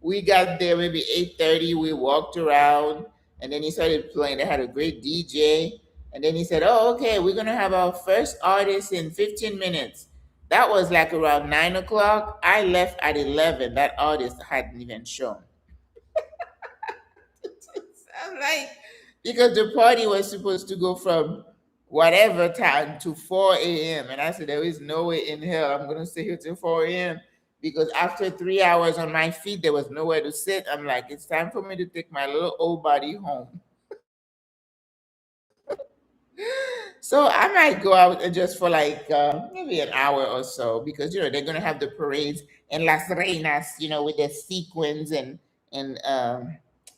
we got there maybe 8:30. We walked around, and then he started playing. They had a great DJ. And then he said, oh, okay, we're going to have our first artist in 15 minutes. That was like around 9 o'clock. I left at 11. That artist hadn't even shown. I'm like, because the party was supposed to go from whatever time to 4 a.m. And I said, there is no way in hell I'm going to stay here till 4 a.m. Because after 3 hours on my feet, there was nowhere to sit. I'm like, it's time for me to take my little old body home. So I might go out and just for like maybe an hour or so because they're gonna have the parades and Las Reinas, with their sequins and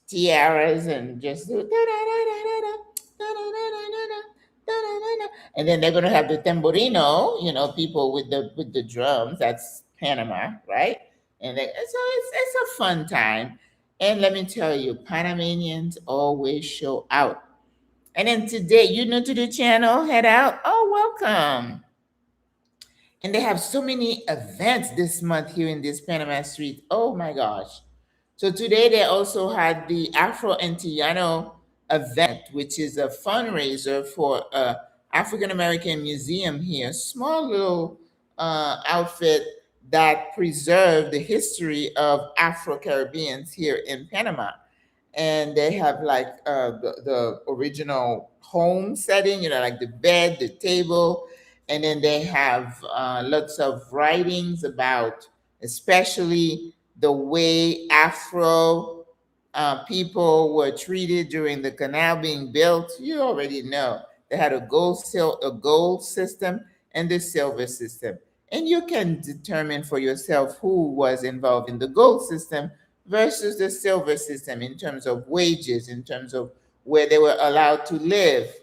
tiaras and just do and then they're gonna have the tamborino, people with the drums. That's Panama, right? So it's a fun time. And let me tell you, Panamanians always show out. And then today, you new to the channel, head out. Oh, welcome. And they have so many events this month here in this Panama Street. Oh my gosh. So today they also had the Afro Antillano event, which is a fundraiser for African American museum here. Small little outfit that preserved the history of Afro Caribbeans here in Panama, and they have like the original home setting, like the bed, the table, and then they have lots of writings about especially the way Afro people were treated during the canal being built. You already know they had a gold system and the silver system, and you can determine for yourself who was involved in the gold system versus the silver system in terms of wages, in terms of where they were allowed to live.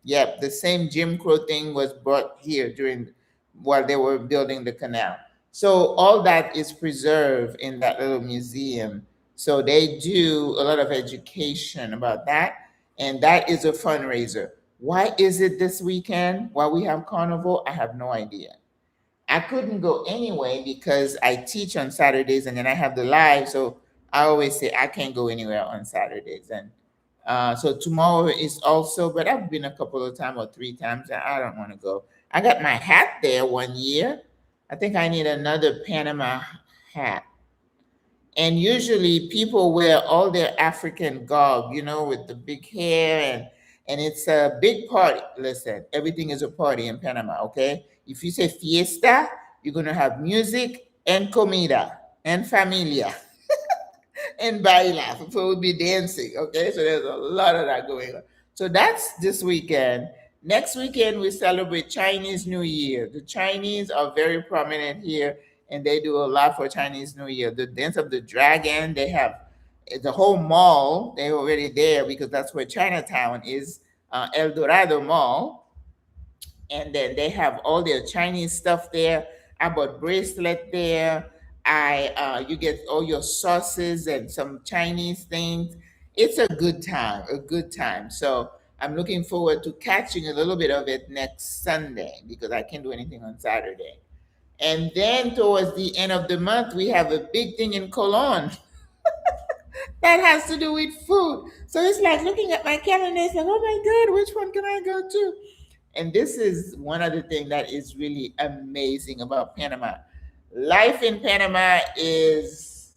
Yep, the same Jim Crow thing was brought here during while they were building the canal. So all that is preserved in that little museum. So they do a lot of education about that, and that is a fundraiser. Why is it this weekend? Why we have carnival? I have no idea. I couldn't go anyway because I teach on Saturdays and then I have the live. So I always say I can't go anywhere on Saturdays. And so tomorrow is also, but I've been a couple of times or 3 times and I don't want to go. I got my hat there one year. I think I need another Panama hat. And usually people wear all their African garb, with the big hair and it's a big party. Listen, everything is a party in Panama, okay? If you say fiesta, you're gonna have music and comida and familia and baila. People will be dancing, okay? So there's a lot of that going on. So that's this weekend. Next weekend, we celebrate Chinese New Year. The Chinese are very prominent here, and they do a lot for Chinese New Year. The Dance of the Dragon, they have the whole mall. They're already there because that's where Chinatown is, El Dorado Mall, and then they have all their Chinese stuff there. I bought bracelet there. You get all your sauces and some Chinese things. It's a good time, a good time. So I'm looking forward to catching a little bit of it next Sunday because I can't do anything on Saturday. And then towards the end of the month, we have a big thing in Cologne that has to do with food. So it's like looking at my calendar, it's like, oh my God, which one can I go to? And this is one of the things that is really amazing about Panama. Life in Panama is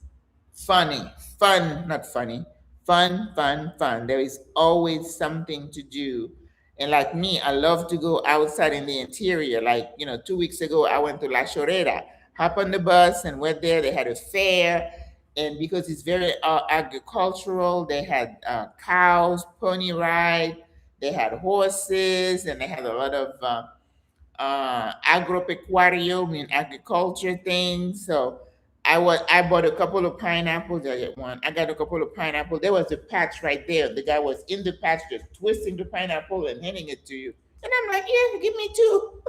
funny, fun, not funny, fun, fun, fun. There is always something to do. And like me, I love to go outside in the interior. Like, 2 weeks ago, I went to La Chorrera, hop on the bus and went there. They had a fair. And because it's very agricultural, they had cows, pony ride, they had horses, and they had a lot of agropecuario, mean agriculture things. So I bought a couple of pineapples. I get one. I got a couple of pineapples. There was a patch right there. The guy was in the patch just twisting the pineapple and handing it to you. And I'm like, yeah, give me two.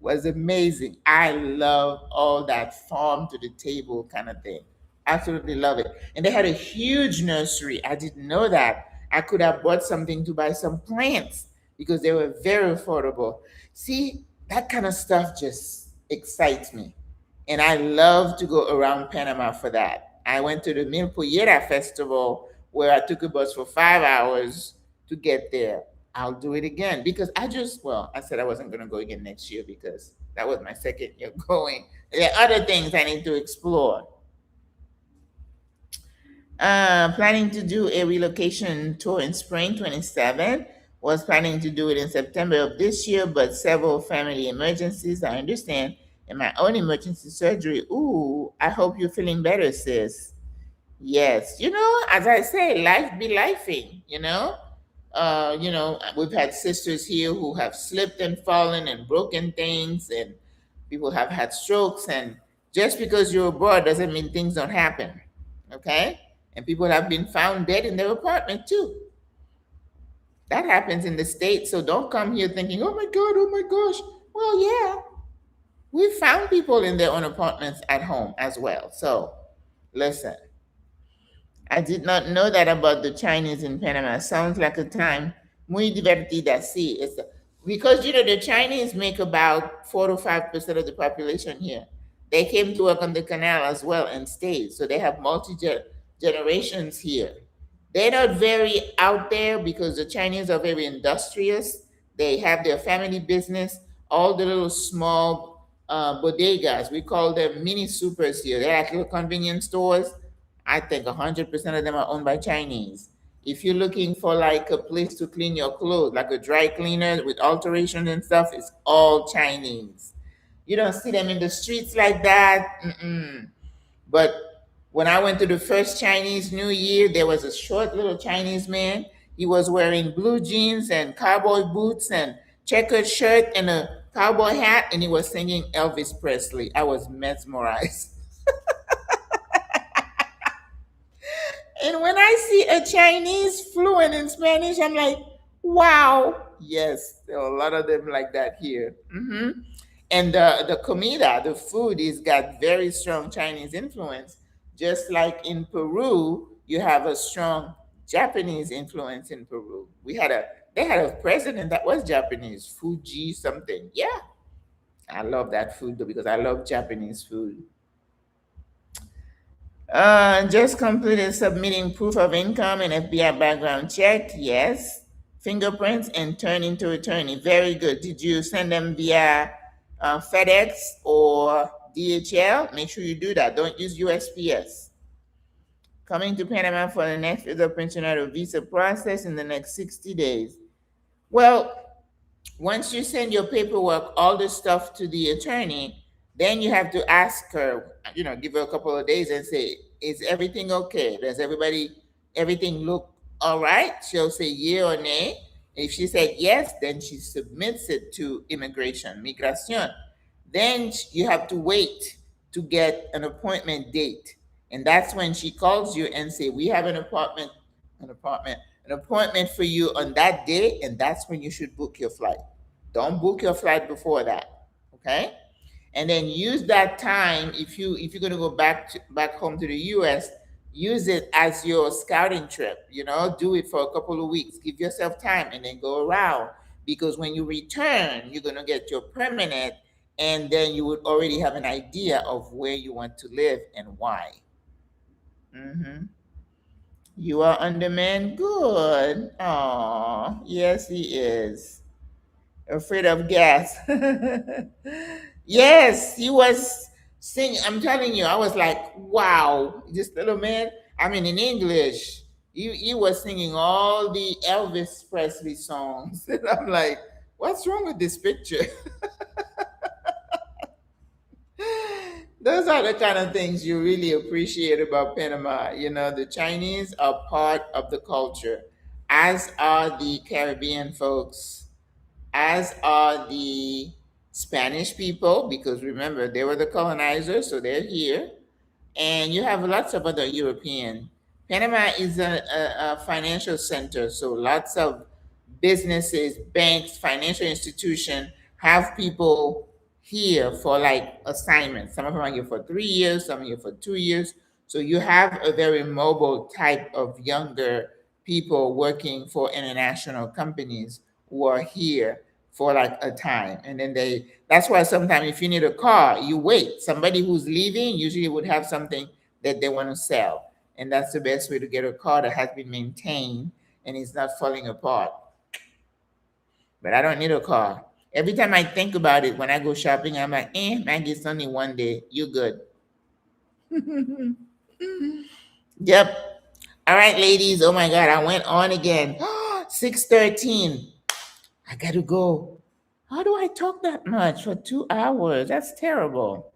Was amazing. I love all that farm to the table kind of thing. Absolutely love it. And they had a huge nursery. I didn't know that. I could have bought something to buy some plants because they were very affordable. See, that kind of stuff just excites me. And I love to go around Panama for that. I went to the Mil Pollera Festival where I took a bus for 5 hours to get there. I'll do it again because I said I wasn't going to go again next year because That was my second year going. There are other things I need to explore. Planning to do a relocation tour in spring 27. Was planning to do it in September of this year, but several family emergencies, I understand, and my own emergency surgery. Ooh, I hope you're feeling better, sis. Yes, as I say, life be lifing, we've had sisters here who have slipped and fallen and broken things, and people have had strokes. And just because you're abroad doesn't mean things don't happen. Okay? And people have been found dead in their apartment too. That happens in the States. So don't come here thinking, oh my God, oh my gosh. Well, yeah, we found people in their own apartments at home as well. So listen, I did not know that about the Chinese in Panama. Sounds like a time muy divertida. Sí, because the Chinese make about 4 to 5% of the population here. They came to work on the canal as well and stayed, so they have multi generations here. They're not very out there because the Chinese are very industrious. They have their family business, all the little small bodegas. We call them mini supers here. They're like little convenience stores. I think 100% of them are owned by Chinese. If you're looking for like a place to clean your clothes, like a dry cleaner with alterations and stuff, it's all Chinese. You don't see them in the streets like that. Mm-mm. But when I went to the first Chinese New Year, there was a short little Chinese man. He was wearing blue jeans and cowboy boots and checkered shirt and a cowboy hat, and he was singing Elvis Presley. I was mesmerized. And when I see a Chinese fluent in Spanish, I'm like, wow. Yes, there are a lot of them like that here. And the comida, the food, is got very strong Chinese influence. Just like in Peru, you have a strong Japanese influence in Peru. They had a president that was Japanese, Fuji something. Yeah, I love that food though because I love Japanese food. Just completed submitting proof of income and FBI background check. Yes. Fingerprints and turn into attorney. Very good. Did you send them via FedEx or DHL? Make sure you do that. Don't use USPS. Coming to Panama for the next visa pensionario visa process in the next 60 days. Well, once you send your paperwork, all the stuff to the attorney, then you have to ask her, give her a couple of days and say, is everything okay? Does everything look all right? She'll say yeah or nay. If she said yes, then she submits it to immigration, migration. Then you have to wait to get an appointment date. And that's when she calls you and say, we have an apartment, an appointment for you on that day, and that's when you should book your flight. Don't book your flight before that. Okay? And then use that time if you're going to go back home to the US, use it as your scouting trip. Do it for a couple of weeks. Give yourself time and then go around, because when you return, you're going to get your permanent, and then you would already have an idea of where you want to live and why. Hmm. You are undermanned. Good. Oh, yes, he is. Afraid of gas. Yes, he was singing. I'm telling you, I was like, wow, this little man. I mean, in English, he was singing all the Elvis Presley songs. And I'm like, what's wrong with this picture? Those are the kind of things you really appreciate about Panama. The Chinese are part of the culture, as are the Caribbean folks, as are the Spanish people, because remember, they were the colonizers, so they're here. And you have lots of other European. Panama is a financial center, so lots of businesses, banks, financial institutions have people here for like assignments. Some of them are here for 3 years, some are here for 2 years. So you have a very mobile type of younger people working for international companies who are here for like a time. And then that's why sometimes if you need a car, you wait. Somebody who's leaving usually would have something that they want to sell. And that's the best way to get a car that has been maintained and is not falling apart. But I don't need a car. Every time I think about it when I go shopping, I'm like, Maggie, it's only one day. You good. Yep. All right, ladies. Oh my God, I went on again. 6:13. I gotta go. How do I talk that much for 2 hours? That's terrible.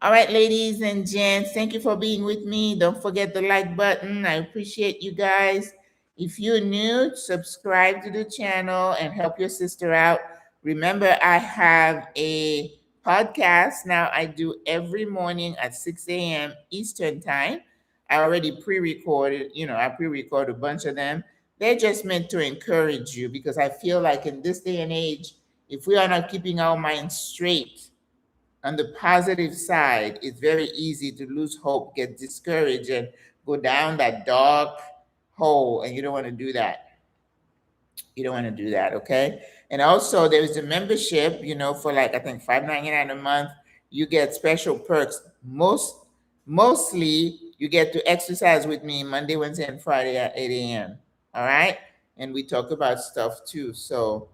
All right, ladies and gents, thank you for being with me. Don't forget the like button. I appreciate you guys. If you're new, subscribe to the channel and help your sister out. Remember, I have a podcast now I do every morning at 6 a.m. Eastern Time. I already pre-recorded, I pre-record a bunch of them. They're just meant to encourage you because I feel like in this day and age, if we are not keeping our minds straight, on the positive side, it's very easy to lose hope, get discouraged, and go down that dark hole. And you don't want to do that. You don't want to do that, okay? And also, there is a membership, for like I think $5.99 a month. You get special perks. Mostly, you get to exercise with me Monday, Wednesday, and Friday at 8 a.m. All right, and we talk about stuff too. So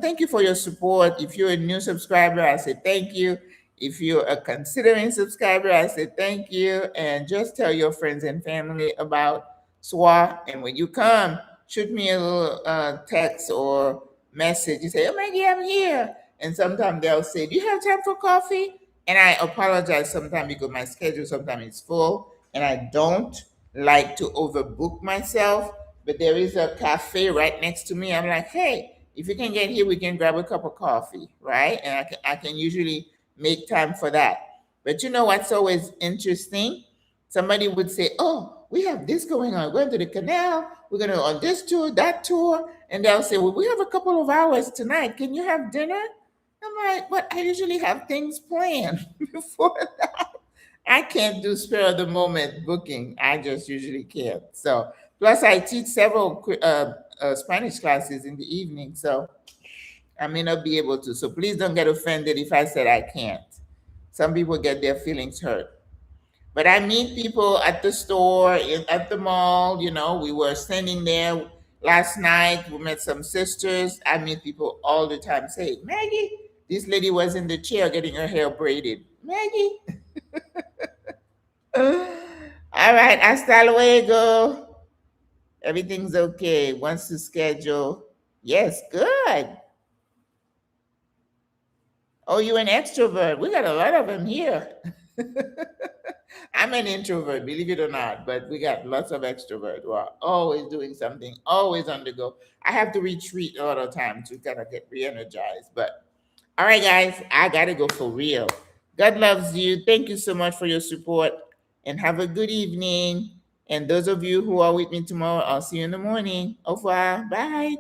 thank you for your support. If you're a new subscriber, I say thank you. If you're a considering subscriber, I say thank you. And just tell your friends and family about SWRA. And when you come, shoot me a little text or message. You say, oh, Maggie, I'm here. And sometimes they'll say, do you have time for coffee? And I apologize sometimes because my schedule sometimes is full and I don't like to overbook myself. But there is a cafe right next to me. I'm like, hey, if you can get here, we can grab a cup of coffee, right? And I can usually make time for that. But you know what's always interesting? Somebody would say, oh, we have this going on. We're going to the canal. We're going to on this tour, that tour. And they'll say, well, we have a couple of hours tonight. Can you have dinner? I'm like, but I usually have things planned before that. I can't do spur of the moment booking. I just usually can't. So, plus I teach several Spanish classes in the evening, so I may not be able to. So please don't get offended if I said I can't. Some people get their feelings hurt. But I meet people at the store, at the mall. We were standing there last night. We met some sisters. I meet people all the time. Say, Maggie, this lady was in the chair getting her hair braided. Maggie. All right, hasta luego. Everything's okay. Wants to schedule. Yes, good. Oh, you an extrovert. We got a lot of them here. I'm an introvert, believe it or not, but we got lots of extroverts who are always doing something, always on the go. I have to retreat all the time to kind of get re-energized. But all right, guys, I gotta go for real. God loves you. Thank you so much for your support and have a good evening. And those of you who are with me tomorrow, I'll see you in the morning. Au revoir. Bye.